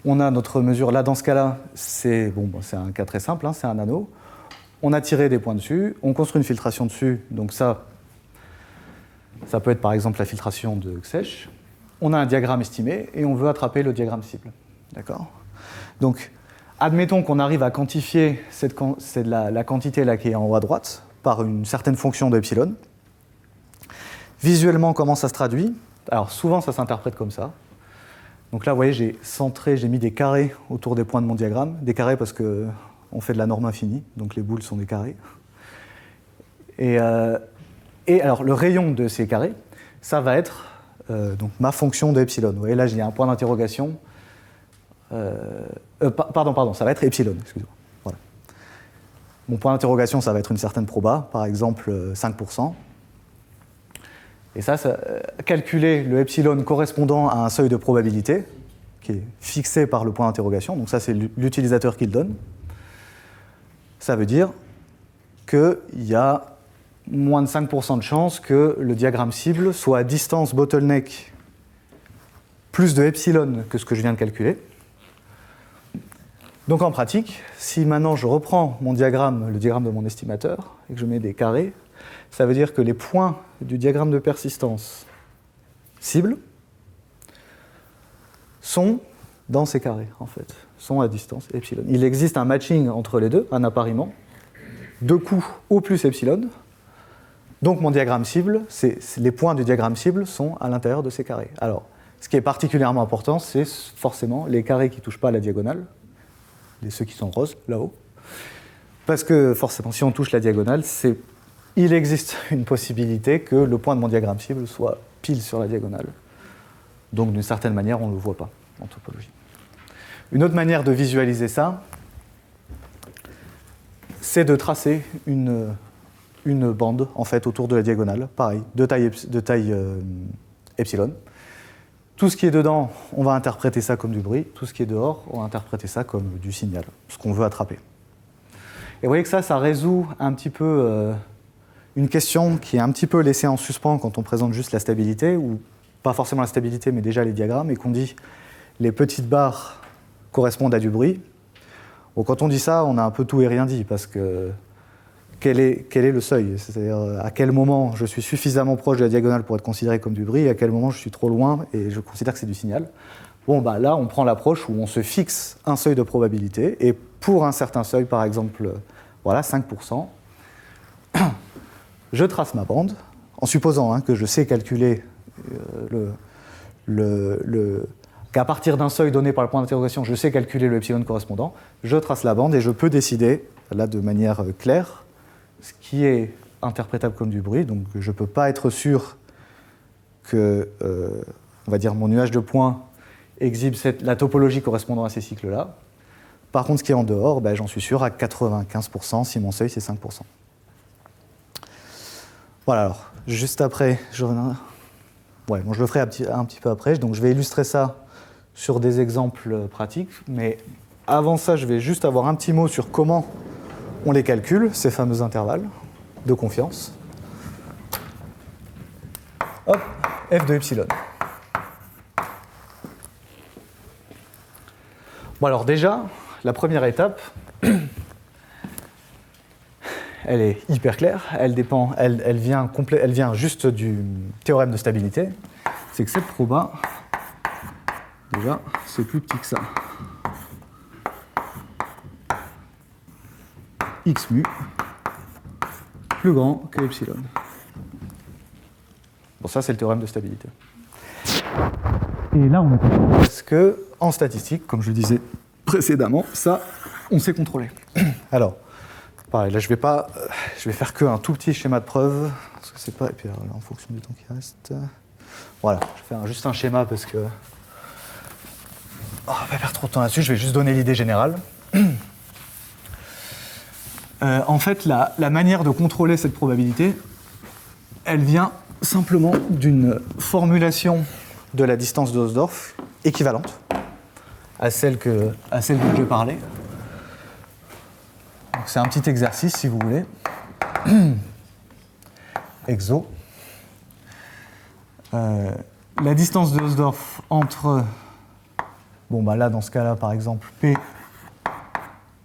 On a notre mesure, là dans ce cas-là, c'est un cas très simple, hein, c'est un anneau. On a tiré des points dessus, on construit une filtration dessus, donc ça peut être par exemple la filtration de Xesh. On a un diagramme estimé et on veut attraper le diagramme cible. D'accord ? Donc, admettons qu'on arrive à quantifier la quantité là qui est en haut à droite par une certaine fonction de epsilon. Visuellement, comment ça se traduit? Alors souvent, ça s'interprète comme ça. Donc là, vous voyez, j'ai mis des carrés autour des points de mon diagramme. Des carrés parce qu'on fait de la norme infinie, donc les boules sont des carrés. Et alors, le rayon de ces carrés, ça va être donc ma fonction de epsilon. Vous voyez, là, j'ai un point d'interrogation. Pardon, ça va être epsilon, excusez-moi. Voilà. Mon point d'interrogation, ça va être une certaine proba, par exemple 5%. Et ça calculer le epsilon correspondant à un seuil de probabilité, qui est fixé par le point d'interrogation, donc ça c'est l'utilisateur qui le donne. Ça veut dire qu'il y a moins de 5% de chance que le diagramme cible soit à distance bottleneck plus de epsilon que ce que je viens de calculer. Donc en pratique, si maintenant je reprends mon diagramme, le diagramme de mon estimateur, et que je mets des carrés, ça veut dire que les points du diagramme de persistance cible sont dans ces carrés, en fait, sont à distance epsilon. Il existe un matching entre les deux, un appariement, de coûts au plus epsilon. Donc mon diagramme cible, les points du diagramme cible sont à l'intérieur de ces carrés. Alors, ce qui est particulièrement important, c'est forcément les carrés qui ne touchent pas à la diagonale, ceux qui sont roses, là-haut. Parce que forcément, si on touche la diagonale, il existe une possibilité que le point de mon diagramme cible soit pile sur la diagonale. Donc d'une certaine manière, on ne le voit pas en topologie. Une autre manière de visualiser ça, c'est de tracer une bande en fait, autour de la diagonale, pareil, de taille epsilon. Tout ce qui est dedans, on va interpréter ça comme du bruit. Tout ce qui est dehors, on va interpréter ça comme du signal, ce qu'on veut attraper. Et vous voyez que ça résout un petit peu une question qui est un petit peu laissée en suspens quand on présente juste la stabilité, ou pas forcément la stabilité, mais déjà les diagrammes, et qu'on dit les petites barres correspondent à du bruit. Bon, quand on dit ça, on a un peu tout et rien dit, parce que quel est le seuil? C'est-à-dire à quel moment je suis suffisamment proche de la diagonale pour être considéré comme du bruit, et à quel moment je suis trop loin et je considère que c'est du signal. Bon, bah là, on prend l'approche où on se fixe un seuil de probabilité, et pour un certain seuil, par exemple, voilà, 5%, je trace ma bande, en supposant que je sais calculer qu'à partir d'un seuil donné par le point d'interrogation, je sais calculer le epsilon correspondant, je trace la bande et je peux décider, là de manière claire, ce qui est interprétable comme du bruit. Donc je ne peux pas être sûr que, on va dire, mon nuage de points exhibe la topologie correspondant à ces cycles-là. Par contre, ce qui est en dehors, j'en suis sûr à 95% si mon seuil c'est 5%. Voilà, alors, juste après, je le ferai un petit peu après, donc je vais illustrer ça sur des exemples pratiques, mais avant ça, je vais juste avoir un petit mot sur comment on les calcule, ces fameux intervalles de confiance. Hop, f de epsilon. Bon alors déjà, la première étape, elle est hyper claire, elle vient juste du théorème de stabilité, c'est que cette proba, déjà, c'est plus petit que ça. X mu plus grand que epsilon. Bon, ça, c'est le théorème de stabilité. Et là, on est content parce que, en statistique, comme je le disais précédemment, ça, on sait contrôler. Alors, pareil, là, je vais faire qu'un tout petit schéma de preuve, parce que c'est pas, et puis alors, en fonction du temps qui reste. Voilà, je vais faire juste un schéma parce que on va pas perdre trop de temps là-dessus. Je vais juste donner l'idée générale. En fait, la manière de contrôler cette probabilité, elle vient simplement d'une formulation de la distance de Hausdorff équivalente à celle dont je parlais. C'est un petit exercice, si vous voulez. Exo. La distance de Hausdorff entre, là, dans ce cas-là, par exemple, P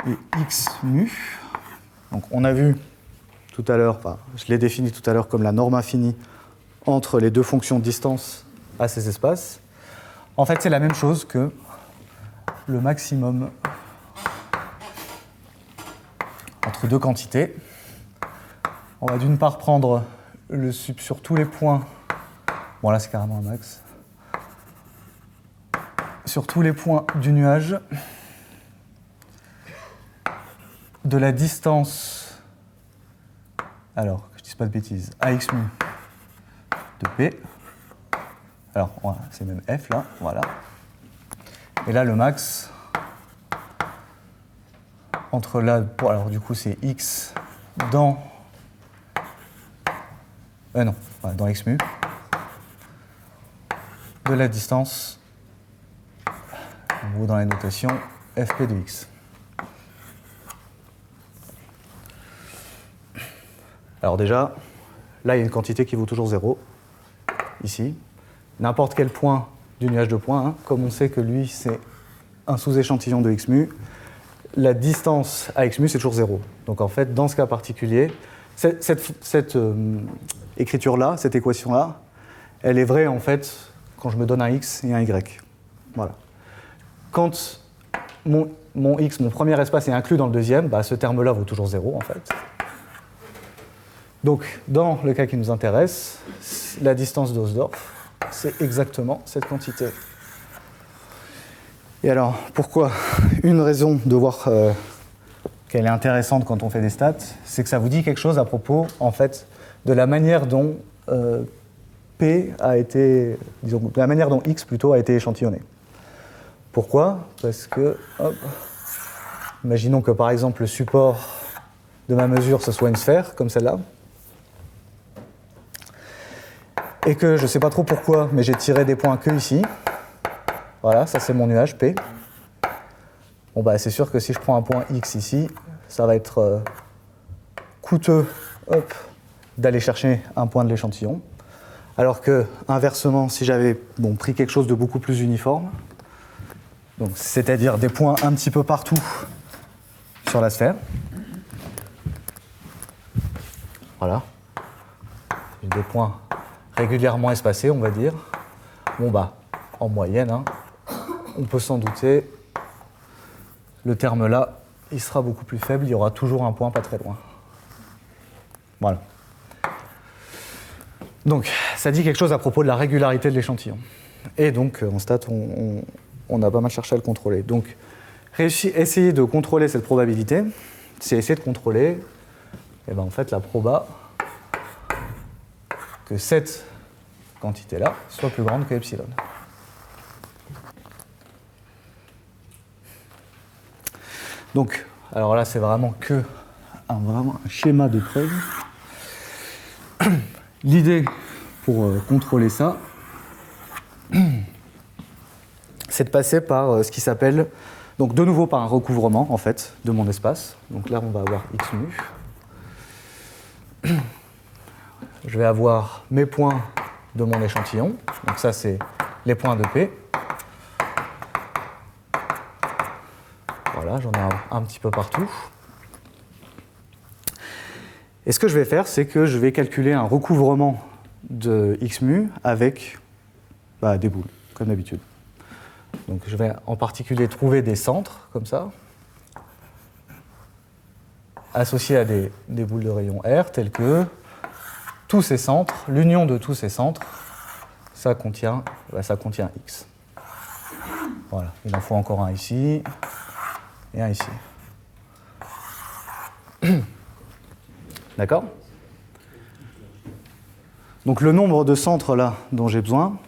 et X mu. Donc, on a vu tout à l'heure, je l'ai défini tout à l'heure comme la norme infinie entre les deux fonctions de distance à ces espaces. En fait, c'est la même chose que le maximum entre deux quantités. On va d'une part prendre le sup sur tous les points. Bon, là, c'est carrément un max. Sur tous les points du nuage de la distance, alors, que je ne dise pas de bêtises, AX mu de P. Alors, voilà, c'est même F, là, voilà. Et là, le max, entre là, alors du coup, c'est X dans... non, voilà, dans X mu, de la distance, en gros dans la notation, Fp de X. Alors déjà, là il y a une quantité qui vaut toujours 0, ici. N'importe quel point du nuage de points, hein, comme on sait que lui c'est un sous-échantillon de X mu, la distance à X mu c'est toujours 0. Donc en fait, dans ce cas particulier, cette écriture-là, cette équation-là, elle est vraie en fait quand je me donne un X et un Y. Voilà. Quand mon X, mon premier espace est inclus dans le deuxième, bah, ce terme-là vaut toujours 0 en fait. Donc, dans le cas qui nous intéresse, la distance d'Hausdorff, c'est exactement cette quantité. Et alors, pourquoi? Une raison de voir qu'elle est intéressante quand on fait des stats, c'est que ça vous dit quelque chose à propos, en fait, de la manière dont P a été, disons, de la manière dont X plutôt a été échantillonné. Pourquoi? Parce que, hop, imaginons que par exemple le support de ma mesure ce soit une sphère, comme celle-là, et que je ne sais pas trop pourquoi, mais j'ai tiré des points que ici. Voilà, ça c'est mon nuage P. Bon bah c'est sûr que si je prends un point X ici, ça va être coûteux, hop, d'aller chercher un point de l'échantillon. Alors que, inversement, si j'avais pris quelque chose de beaucoup plus uniforme, donc c'est-à-dire des points un petit peu partout sur la sphère, voilà, des points régulièrement espacés, on va dire, bon bah, en moyenne, hein, on peut s'en douter, le terme là, il sera beaucoup plus faible, il y aura toujours un point pas très loin. Voilà. Donc, ça dit quelque chose à propos de la régularité de l'échantillon. Et donc, en stat, on a pas mal cherché à le contrôler. Donc, essayer de contrôler cette probabilité, c'est essayer de contrôler, et ben, en fait, la proba que cette quantité-là soit plus grande que epsilon. Donc, alors là, c'est vraiment que vraiment un schéma de preuve. L'idée pour contrôler ça, c'est de passer par ce qui s'appelle, donc de nouveau par un recouvrement en fait de mon espace. Donc là, on va avoir X mu. Je vais avoir mes points de mon échantillon. Donc ça, c'est les points de P. Voilà, j'en ai un petit peu partout. Et ce que je vais faire, c'est que je vais calculer un recouvrement de X mu avec des boules, comme d'habitude. Donc je vais en particulier trouver des centres, comme ça, associés à des boules de rayon R, telles que tous ces centres, l'union de tous ces centres, ça contient X. Voilà, il en faut encore un ici et un ici. D'accord? Donc le nombre de centres là dont j'ai besoin,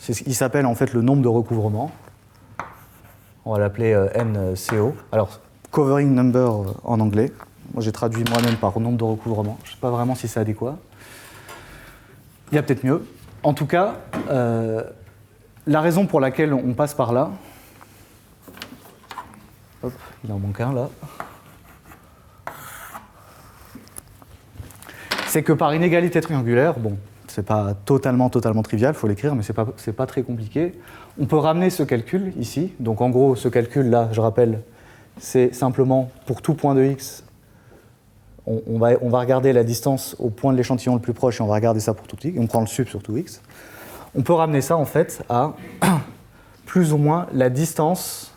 il s'appelle en fait le nombre de recouvrements. On va l'appeler NCO. Alors, covering number en anglais. Moi j'ai traduit moi-même par nombre de recouvrements. Je ne sais pas vraiment si c'est adéquat. Il y a peut-être mieux. En tout cas, la raison pour laquelle on passe par là, hop, il en manque un là, c'est que par inégalité triangulaire, bon, c'est pas totalement trivial, il faut l'écrire, mais c'est pas très compliqué. On peut ramener ce calcul ici. Donc en gros, ce calcul-là, je rappelle, c'est simplement pour tout point de x, on va regarder la distance au point de l'échantillon le plus proche et on va regarder ça pour tout x. On prend le sup sur tout x. On peut ramener ça en fait à plus ou moins la distance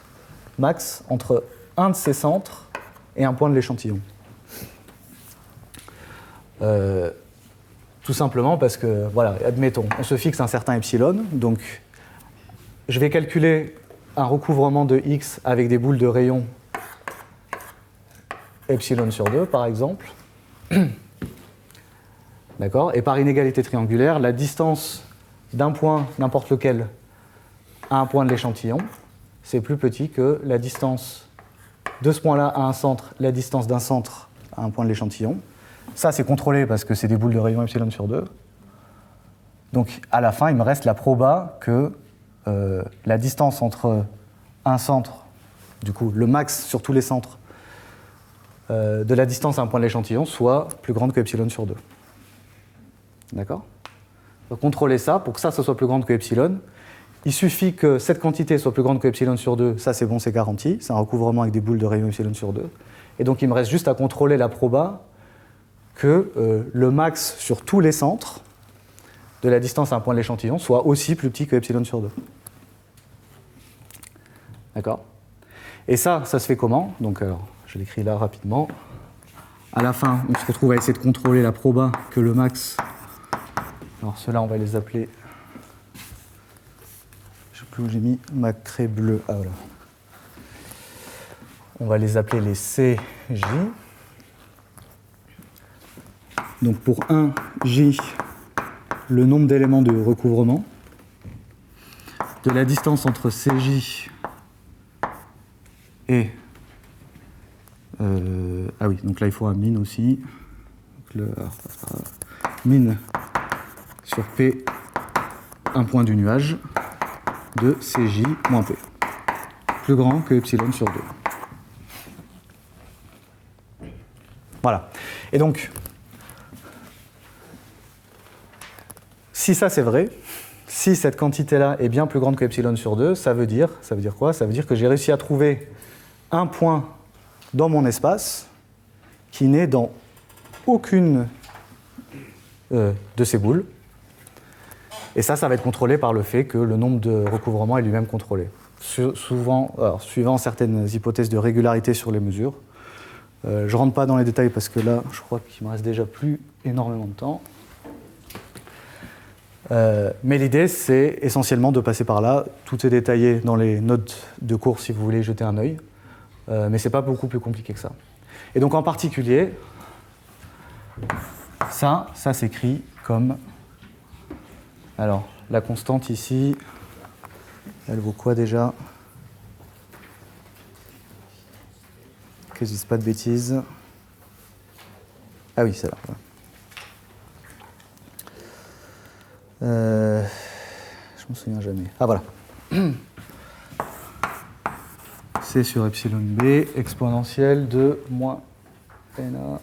max entre un de ces centres et un point de l'échantillon. Tout simplement parce que, voilà, admettons, on se fixe un certain epsilon, donc je vais calculer un recouvrement de x avec des boules de rayon epsilon sur 2, par exemple. D'accord ? Et par inégalité triangulaire, la distance d'un point, n'importe lequel, à un point de l'échantillon, c'est plus petit que la distance de ce point-là à un centre, la distance d'un centre à un point de l'échantillon. Ça, c'est contrôlé parce que c'est des boules de rayon epsilon sur 2. Donc, à la fin, il me reste la proba que la distance entre un centre, du coup, le max sur tous les centres, de la distance à un point de l'échantillon soit plus grande que epsilon sur 2. D'accord ? Pour contrôler ça, pour que ça soit plus grande que epsilon, il suffit que cette quantité soit plus grande que epsilon sur 2, ça c'est bon, c'est garanti, c'est un recouvrement avec des boules de rayon epsilon sur 2. Et donc il me reste juste à contrôler la proba que le max sur tous les centres de la distance à un point de l'échantillon soit aussi plus petit que epsilon sur 2. D'accord ? Et ça se fait comment ? Donc je l'écris là rapidement. À la fin, on se retrouve à essayer de contrôler la proba que le max... Alors ceux-là, on va les appeler... Je ne sais plus où j'ai mis ma craie bleue. Ah voilà. On va les appeler les CJ. Donc pour 1 J, le nombre d'éléments de recouvrement, de la distance entre CJ et... ah oui, donc là il faut un min aussi. Donc min sur P, un point du nuage, de CJ moins P, plus grand que epsilon sur 2. Voilà. Et donc, si ça c'est vrai, si cette quantité-là est bien plus grande que epsilon sur 2, ça veut dire quoi ? Ça veut dire que j'ai réussi à trouver un point dans mon espace qui n'est dans aucune de ces boules. Et ça va être contrôlé par le fait que le nombre de recouvrements est lui-même contrôlé. Suivant certaines hypothèses de régularité sur les mesures. Je ne rentre pas dans les détails parce que là, je crois qu'il me reste déjà plus énormément de temps. Mais l'idée, c'est essentiellement de passer par là. Tout est détaillé dans les notes de cours si vous voulez y jeter un œil. Mais ce n'est pas beaucoup plus compliqué que ça. Et donc en particulier, ça s'écrit comme... Alors, la constante ici, elle vaut quoi déjà ? Que je dise pas de bêtises. Ah oui, c'est là. Je me souviens jamais. Ah voilà. C sur epsilon b exponentielle de moins NA.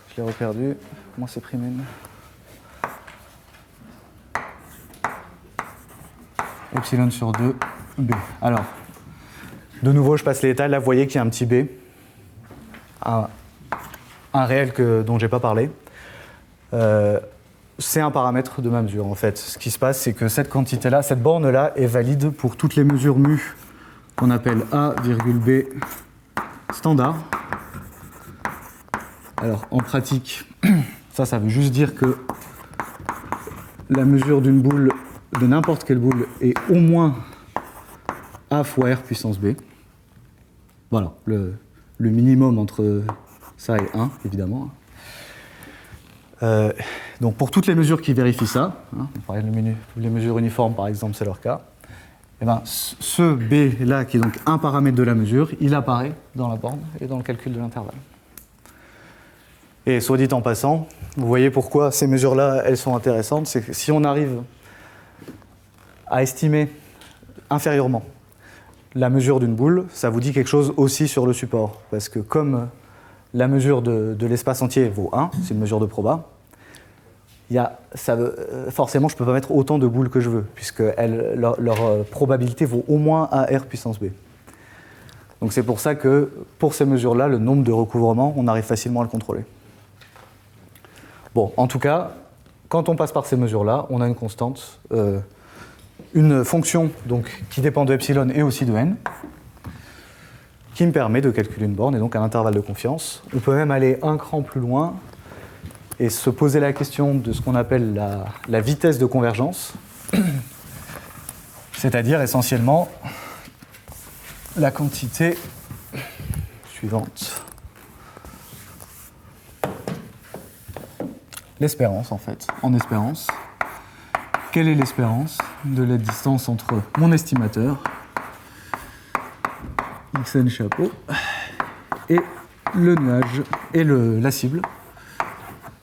Je l'ai reperdu. Moins C prime N. Epsilon sur 2 b. Alors, de nouveau, je passe les détails. Là, vous voyez qu'il y a un petit b. Un réel dont je n'ai pas parlé. C'est un paramètre de ma mesure, en fait. Ce qui se passe, c'est que cette quantité-là, cette borne-là, est valide pour toutes les mesures mu qu'on appelle A, B standard. Alors, en pratique, ça veut juste dire que la mesure d'une boule, de n'importe quelle boule, est au moins A fois R puissance B. Voilà, le minimum entre ça et 1, évidemment. Donc pour toutes les mesures qui vérifient ça, les mesures uniformes par exemple, c'est leur cas, et ben, ce B-là, qui est donc un paramètre de la mesure, il apparaît dans la borne et dans le calcul de l'intervalle. Et soit dit en passant, vous voyez pourquoi ces mesures-là, elles sont intéressantes, c'est que si on arrive à estimer inférieurement la mesure d'une boule, ça vous dit quelque chose aussi sur le support. Parce que comme la mesure de l'espace entier vaut 1, c'est une mesure de proba, forcément je ne peux pas mettre autant de boules que je veux, puisque leur probabilité vaut au moins AR puissance B. Donc c'est pour ça que pour ces mesures-là, le nombre de recouvrements, on arrive facilement à le contrôler. Bon, en tout cas, quand on passe par ces mesures-là, on a une constante, une fonction donc, qui dépend de epsilon et aussi de n, qui me permet de calculer une borne et donc un intervalle de confiance. On peut même aller un cran plus loin et se poser la question de ce qu'on appelle la vitesse de convergence, c'est-à-dire essentiellement la quantité suivante. L'espérance, en fait. En espérance, quelle est l'espérance de la distance entre mon estimateur, xn chapeau, et le nuage, et la cible.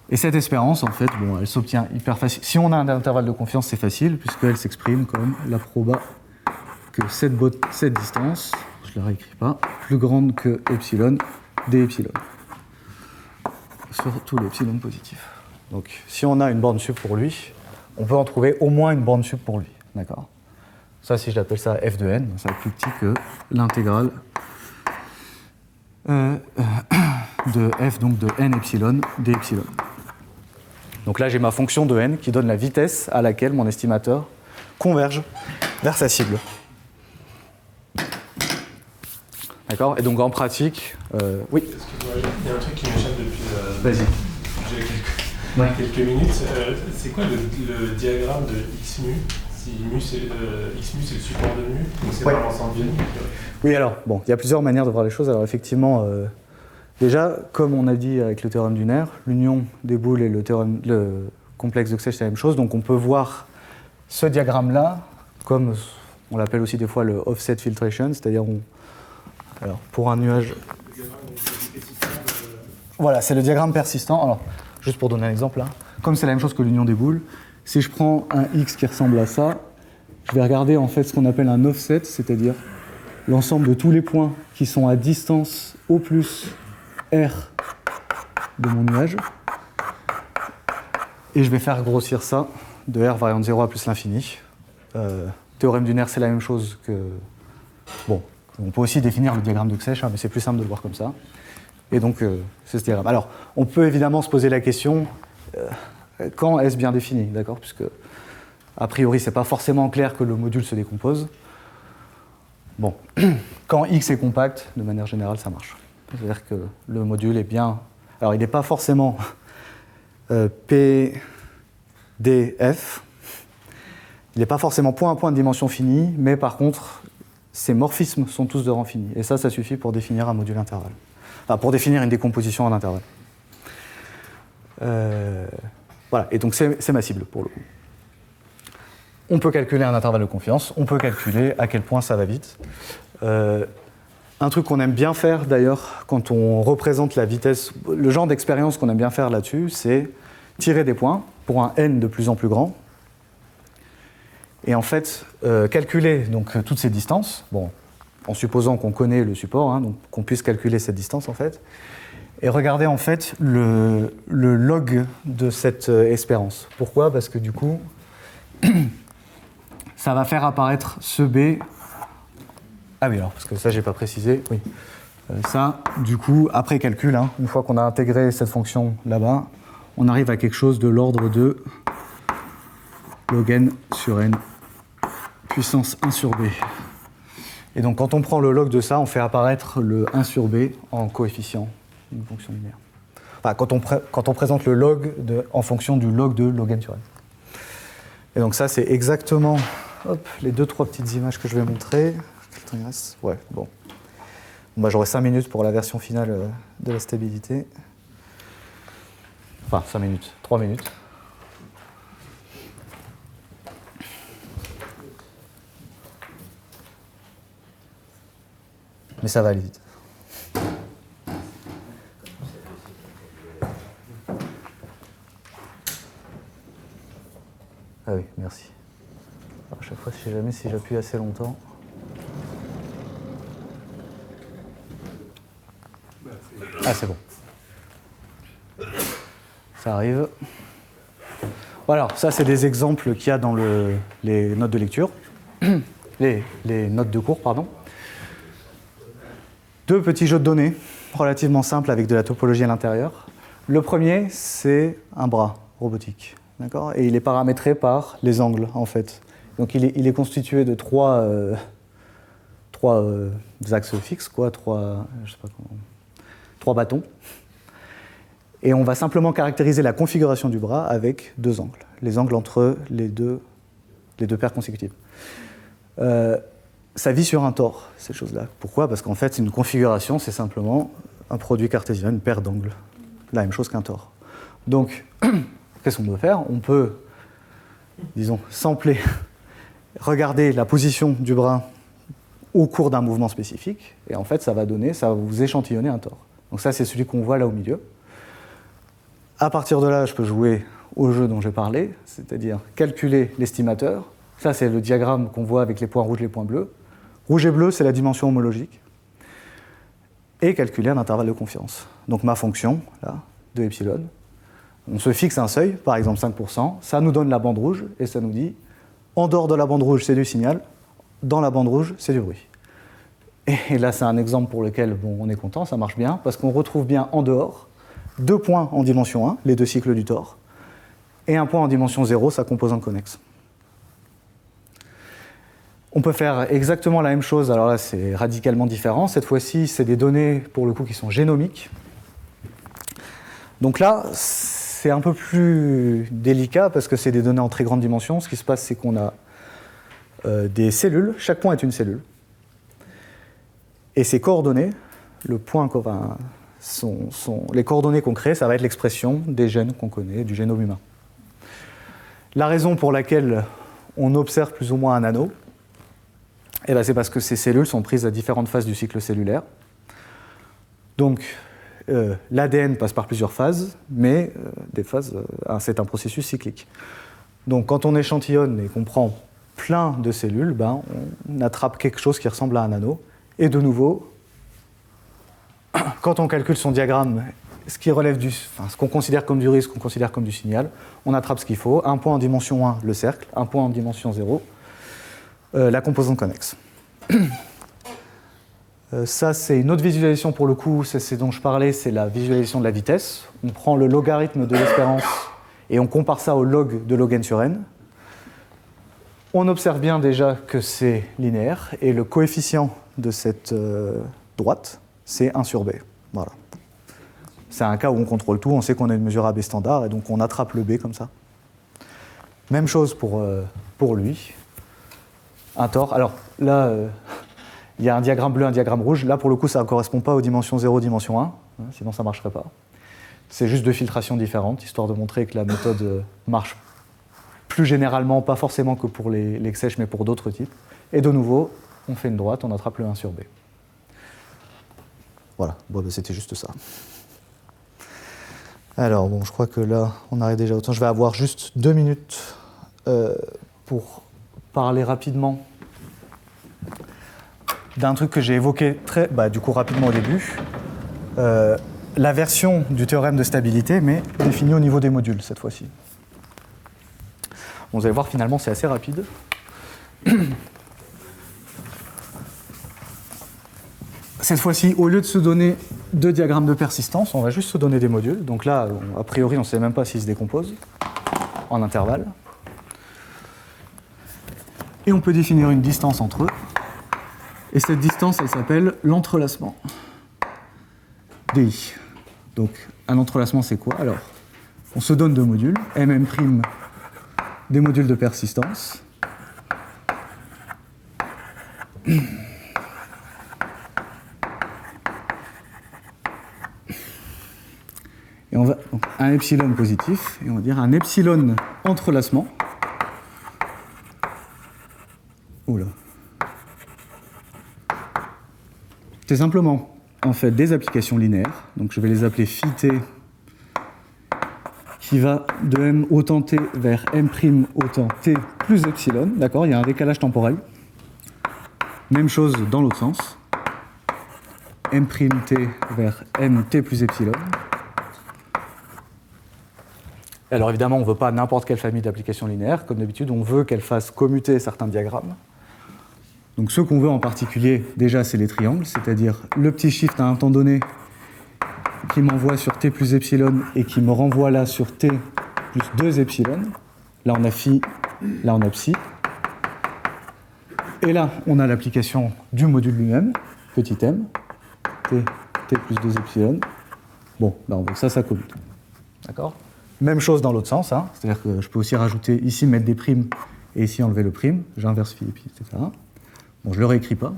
Et cette espérance, en fait, bon, elle s'obtient hyper facile. Si on a un intervalle de confiance, c'est facile, puisqu'elle s'exprime comme la proba que cette distance, je ne la réécris pas, plus grande que epsilon d epsilon, sur tous les epsilon positifs. Donc, si on a une borne sub pour lui, on peut en trouver au moins une borne sub pour lui. D'accord ? Ça, si je l'appelle ça f de n, ça va être plus petit que l'intégrale de f, donc de n epsilon d epsilon. Donc là, j'ai ma fonction de n qui donne la vitesse à laquelle mon estimateur converge vers sa cible. D'accord ? Et donc en pratique, oui. Excuse-moi, il y a un truc qui m'échappe depuis Vas-y. quelques minutes. C'est quoi le diagramme de x mu? Si mu c'est x mu c'est le support de mu, donc c'est pas l'ensemble ionique. Oui, alors, bon, il y a plusieurs manières de voir les choses. Alors effectivement, déjà, comme on a dit avec le théorème du nerf, l'union des boules et le complexe de Xesch, c'est la même chose. Donc on peut voir ce diagramme-là comme, on l'appelle aussi des fois le offset filtration, c'est-à-dire alors, pour un nuage... Voilà, c'est le diagramme persistant. Alors, juste pour donner un exemple, là, comme c'est la même chose que l'union des boules, si je prends un x qui ressemble à ça, je vais regarder en fait ce qu'on appelle un offset, c'est-à-dire l'ensemble de tous les points qui sont à distance au plus r de mon nuage. Et je vais faire grossir ça de r variant de 0 à plus l'infini. Théorème du nerf, c'est la même chose que... Bon, on peut aussi définir le diagramme de Xesch, hein, mais c'est plus simple de le voir comme ça. Et donc, c'est ce diagramme. Alors, on peut évidemment se poser la question, quand est-ce bien défini, d'accord ? Puisque, a priori, c'est pas forcément clair que le module se décompose. Bon, quand X est compact, de manière générale, ça marche. C'est-à-dire que le module est bien... Alors, il n'est pas forcément PDF, il n'est pas forcément point à point de dimension finie, mais par contre, ces morphismes sont tous de rang fini. Et ça suffit pour définir un module intervalle. Enfin, pour définir une décomposition en intervalle. Voilà, et donc c'est ma cible pour le coup. On peut calculer un intervalle de confiance, on peut calculer à quel point ça va vite. Un truc qu'on aime bien faire d'ailleurs quand on représente la vitesse, le genre d'expérience qu'on aime bien faire là-dessus, c'est tirer des points pour un n de plus en plus grand. Et en fait, calculer donc, toutes ces distances, bon, en supposant qu'on connaît le support, hein, donc qu'on puisse calculer cette distance en fait, et regarder en fait le log de cette espérance. Pourquoi ? Parce que du coup, ça va faire apparaître ce B. Ah oui, alors, parce que ça, j'ai pas précisé. Oui. Ça, du coup, après calcul, hein, une fois qu'on a intégré cette fonction là-bas, on arrive à quelque chose de l'ordre de log n sur n puissance 1 sur B. Et donc, quand on prend le log de ça, on fait apparaître le 1 sur B en coefficient d'une fonction linéaire. Enfin, quand on présente le log en fonction du log de log n sur n. Et donc ça, c'est exactement les 2-3 petites images que je vais montrer. Ouais, bon. Bah, j'aurai 5 minutes pour la version finale de la stabilité. Enfin, 5 minutes, 3 minutes. Mais ça va aller vite. Ah oui, merci. Alors, à chaque fois, je ne sais jamais si j'appuie assez longtemps. Ah, c'est bon. Ça arrive. Voilà, ça, c'est des exemples qu'il y a dans les notes de lecture. les notes de cours, pardon. 2 petits jeux de données relativement simples avec de la topologie à l'intérieur. Le premier, c'est un bras robotique. D'accord ? Et il est paramétré par les angles, en fait. Donc il est constitué de 3 axes fixes, quoi, 3 bâtons. Et on va simplement caractériser la configuration du bras avec deux angles, les angles entre les deux paires consécutives. Ça vit sur un tore, ces choses-là. Pourquoi? Parce qu'en fait, une configuration, c'est simplement un produit cartésien, une paire d'angles. La même chose qu'un tore. Donc, qu'est-ce qu'on peut faire? On peut, disons, sampler, regarder la position du bras au cours d'un mouvement spécifique, et en fait, ça va vous échantillonner un tore. Donc ça, c'est celui qu'on voit là au milieu. À partir de là, je peux jouer au jeu dont j'ai parlé, c'est-à-dire calculer l'estimateur. Ça, c'est le diagramme qu'on voit avec les points rouges et les points bleus. Rouge et bleu, c'est la dimension homologique. Et calculer un intervalle de confiance. Donc ma fonction, là, de epsilon, on se fixe un seuil, par exemple 5%, ça nous donne la bande rouge, et ça nous dit, en dehors de la bande rouge, c'est du signal, dans la bande rouge, c'est du bruit. Et là, c'est un exemple pour lequel on est content, ça marche bien, parce qu'on retrouve bien en dehors 2 points en dimension 1, les 2 cycles du tore, et un point en dimension 0, sa composante connexe. On peut faire exactement la même chose, alors là c'est radicalement différent. Cette fois-ci, c'est des données pour le coup qui sont génomiques. Donc là, c'est un peu plus délicat parce que c'est des données en très grande dimension. Ce qui se passe, c'est qu'on a des cellules, chaque point est une cellule. Et ces coordonnées, les coordonnées qu'on crée, ça va être l'expression des gènes qu'on connaît, du génome humain. La raison pour laquelle on observe plus ou moins un anneau, c'est parce que ces cellules sont prises à différentes phases du cycle cellulaire. Donc, l'ADN passe par plusieurs phases, mais c'est un processus cyclique. Donc, quand on échantillonne et qu'on prend plein de cellules, on attrape quelque chose qui ressemble à un anneau. Et de nouveau, quand on calcule son diagramme, ce qu'on considère comme du risque, ce qu'on considère comme du signal, on attrape ce qu'il faut. Un point en dimension 1, le cercle. Un point en dimension 0, la composante connexe. Ça, c'est une autre visualisation pour le coup, c'est dont je parlais, c'est la visualisation de la vitesse. On prend le logarithme de l'espérance et on compare ça au log de log n sur n. On observe bien déjà que c'est linéaire et le coefficient de cette droite, c'est 1 sur b. Voilà. C'est un cas où on contrôle tout, on sait qu'on a une mesure AB standard et donc on attrape le b comme ça. Même chose pour lui. Un tore. Alors là, il y a un diagramme bleu, un diagramme rouge. Là, pour le coup, ça ne correspond pas aux dimensions 0, dimension 1, sinon ça ne marcherait pas. C'est juste deux filtrations différentes, histoire de montrer que la méthode marche plus généralement, pas forcément que pour les sèches, mais pour d'autres types. Et de nouveau, on fait une droite, on attrape le 1 sur b. Voilà, c'était juste ça. Alors, je crois que là, on arrive déjà au temps. Je vais avoir juste 2 minutes pour parler rapidement d'un truc que j'ai évoqué rapidement au début. La version du théorème de stabilité, mais définie au niveau des modules, cette fois-ci. Vous allez voir, finalement, c'est assez rapide. Cette fois-ci, au lieu de se donner 2 diagrammes de persistance, on va juste se donner des modules. Donc là, a priori, on ne sait même pas s'ils se décomposent en intervalles. Et on peut définir une distance entre eux. Et cette distance, elle s'appelle l'entrelacement. DI. Donc, un entrelacement, c'est quoi? Alors, on se donne 2 modules, MM', des modules de persistance. Et on va donc, un epsilon positif, et on va dire un epsilon entrelacement. Oula. C'est simplement, en fait, des applications linéaires. Donc je vais les appeler phi t, qui va de m autant t vers m' autant t plus epsilon. D'accord, il y a un décalage temporel. Même chose dans l'autre sens. M' t vers m t plus epsilon. Alors évidemment, on ne veut pas n'importe quelle famille d'applications linéaires. Comme d'habitude, on veut qu'elles fassent commuter certains diagrammes. Donc ce qu'on veut en particulier, déjà, c'est les triangles, c'est-à-dire le petit shift à un temps donné qui m'envoie sur t plus epsilon et qui me renvoie là sur t plus 2 epsilon. Là, on a phi, là, on a psi. Et là, on a l'application du module lui-même, petit m, t plus 2 epsilon. Bon, ben, ça commute. D'accord? Même chose dans l'autre sens, hein. C'est-à-dire que je peux aussi rajouter ici, mettre des primes, et ici enlever le prime. J'inverse phi, etc. Bon, je ne le réécris pas.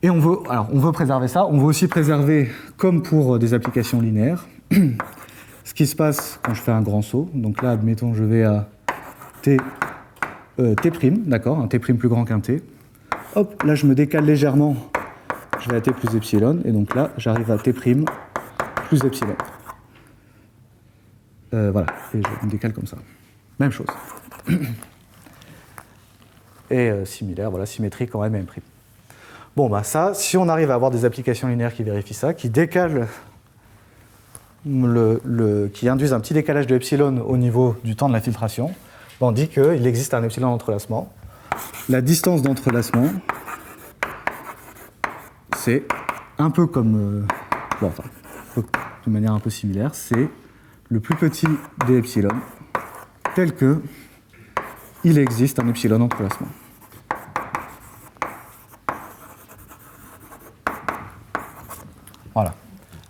Et on veut préserver ça. On veut aussi préserver, comme pour des applications linéaires, ce qui se passe quand je fais un grand saut. Donc là, admettons, je vais à t', d'accord, un t' plus grand qu'un t. Hop, là, je me décale légèrement. Je vais à t plus epsilon. Et donc là, j'arrive à t' plus epsilon. Voilà, et je me décale comme ça. Même chose. Et similaire, voilà, symétrique en M et M'. Bon, bah ça, si on arrive à avoir des applications linéaires qui vérifient ça, qui décalent, qui induisent un petit décalage de epsilon au niveau du temps de la filtration, on dit qu'il existe un epsilon d'entrelacement. La distance d'entrelacement, c'est un peu comme, de manière un peu similaire, c'est le plus petit des epsilon, tel que il existe un epsilon d'entrelacement. Voilà.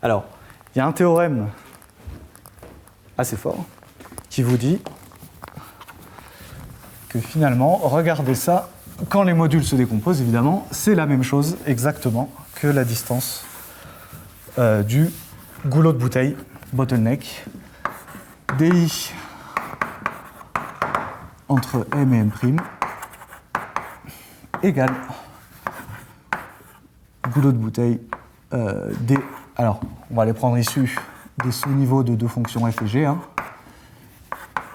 Alors, il y a un théorème assez fort qui vous dit que finalement, regardez ça, quand les modules se décomposent, évidemment, c'est la même chose exactement que la distance du goulot de bouteille, bottleneck, DI entre M et M' égale goulot de bouteille D. Alors, on va les prendre issus des sous-niveaux de deux fonctions f et g, hein,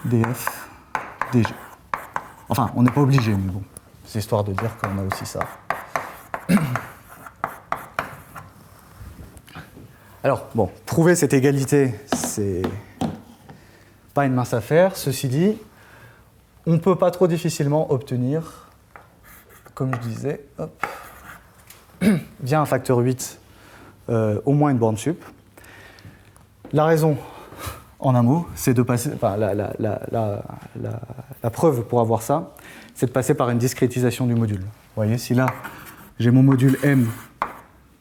df, dg. Enfin, on n'est pas obligé, mais bon, c'est histoire de dire qu'on a aussi ça. Alors, bon, prouver cette égalité, c'est pas une mince affaire. Ceci dit, on ne peut pas trop difficilement obtenir, comme je disais, hop, via un facteur 8, au moins une borne sup. La raison, en un mot, c'est de passer. Enfin, la preuve pour avoir ça, c'est de passer par une discrétisation du module. Vous voyez, si là, j'ai mon module M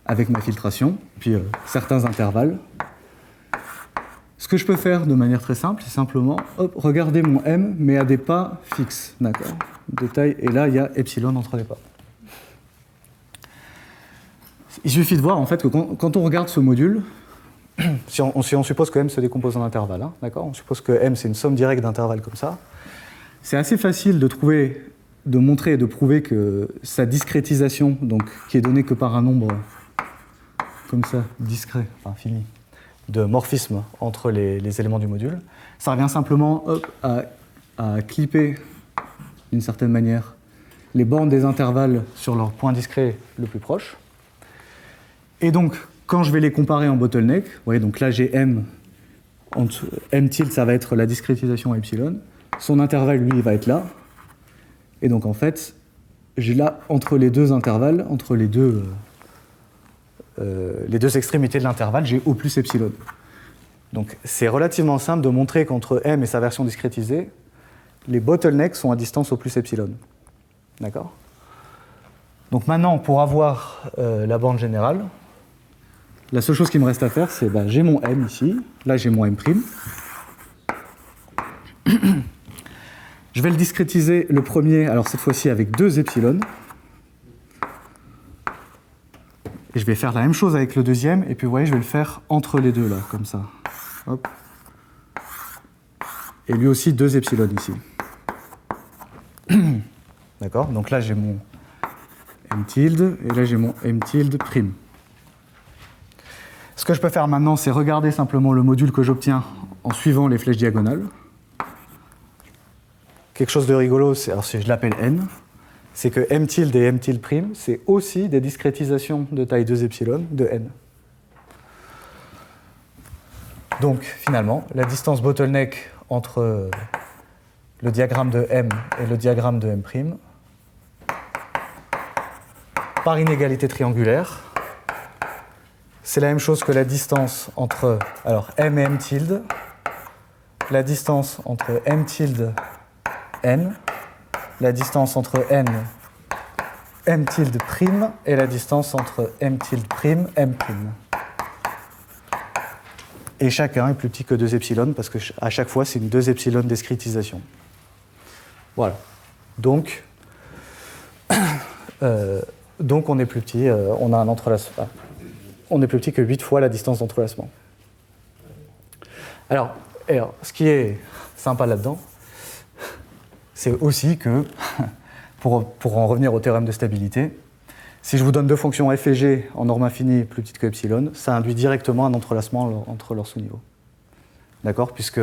avec ma filtration, puis certains intervalles, ce que je peux faire de manière très simple, c'est simplement, hop, regarder mon M, mais à des pas fixes, d'accord, de taille, et là, il y a epsilon entre les pas. Il suffit de voir, en fait, que quand on regarde ce module, si on suppose que M se décompose en intervalles, hein, d'accord, on suppose que M, c'est une somme directe d'intervalles comme ça, c'est assez facile de trouver, de montrer et de prouver que sa discrétisation, donc, qui est donnée que par un nombre comme ça, discret, enfin fini, de morphisme entre les éléments du module, ça revient simplement hop, à clipper, d'une certaine manière, les bornes des intervalles sur leur point discret le plus proche. Et donc, quand je vais les comparer en bottleneck, vous voyez, donc là j'ai M, M tilde, ça va être la discrétisation à epsilon, son intervalle, lui, il va être là, et donc en fait, j'ai là, entre les deux intervalles, entre les deux extrémités de l'intervalle, j'ai O plus epsilon. Donc c'est relativement simple de montrer qu'entre M et sa version discrétisée, les bottlenecks sont à distance O plus epsilon. D'accord ? Donc maintenant, pour avoir la borne générale, la seule chose qui me reste à faire, c'est j'ai mon M ici, là j'ai mon M'. Je vais le discrétiser le premier, alors cette fois-ci avec 2 epsilon. Et je vais faire la même chose avec le deuxième, et puis vous voyez, je vais le faire entre les deux, là, comme ça. Hop. Et lui aussi, 2 epsilon ici. D'accord ? Donc là, j'ai mon M tilde, et là, j'ai mon M tilde prime. Ce que je peux faire maintenant, c'est regarder simplement le module que j'obtiens en suivant les flèches diagonales. Quelque chose de rigolo, alors si je l'appelle N, c'est que M tilde et M tilde prime, c'est aussi des discrétisations de taille 2 epsilon de N. Donc, finalement, la distance bottleneck entre le diagramme de M et le diagramme de M', par inégalité triangulaire, c'est la même chose que la distance entre M et M tilde, la distance entre M tilde N, la distance entre N, M tilde prime, et la distance entre M tilde prime, M prime. Et chacun est plus petit que 2 epsilon, parce qu'à chaque fois, c'est une 2 epsilon discrétisation. Voilà. Donc on est plus petit, on a un entrelacement. On est plus petit que 8 fois la distance d'entrelacement. Alors, ce qui est sympa là-dedans, c'est aussi que, pour en revenir au théorème de stabilité, si je vous donne 2 fonctions f et g en norme infinie plus petites que epsilon, ça induit directement un entrelacement entre leurs sous-niveaux. D'accord? Puisque,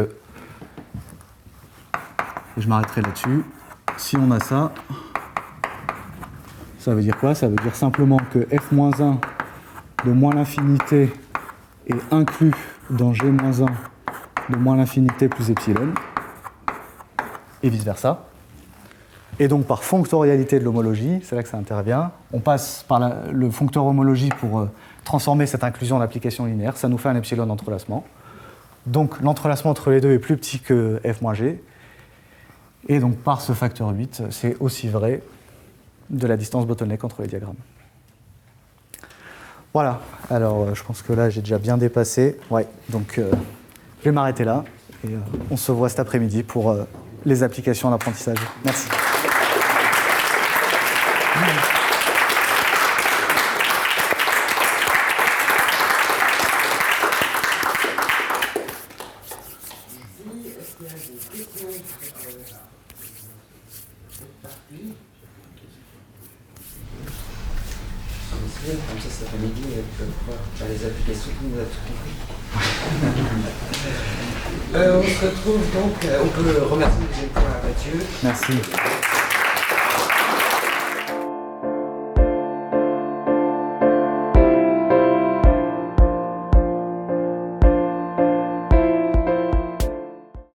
je m'arrêterai là-dessus, si on a ça, ça veut dire quoi? Ça veut dire simplement que f-1 de moins l'infinité est inclus dans g-1 de moins l'infinité plus epsilon, et vice-versa. Et donc, par fonctorialité de l'homologie, c'est là que ça intervient, on passe par le foncteur homologie pour transformer cette inclusion en application linéaire, ça nous fait un epsilon entrelacement. Donc, l'entrelacement entre les deux est plus petit que f-g, et donc, par ce facteur 8, c'est aussi vrai de la distance bottleneck entre les diagrammes. Voilà, alors je pense que là, j'ai déjà bien dépassé. Ouais, donc je vais m'arrêter là, et on se voit cet après-midi pour les applications d'apprentissage. Merci. Comme ça, cet après-midi, on peut voir les applications qu'on a tout compris. On se retrouve donc, on peut remercier une deuxième fois Mathieu. Merci.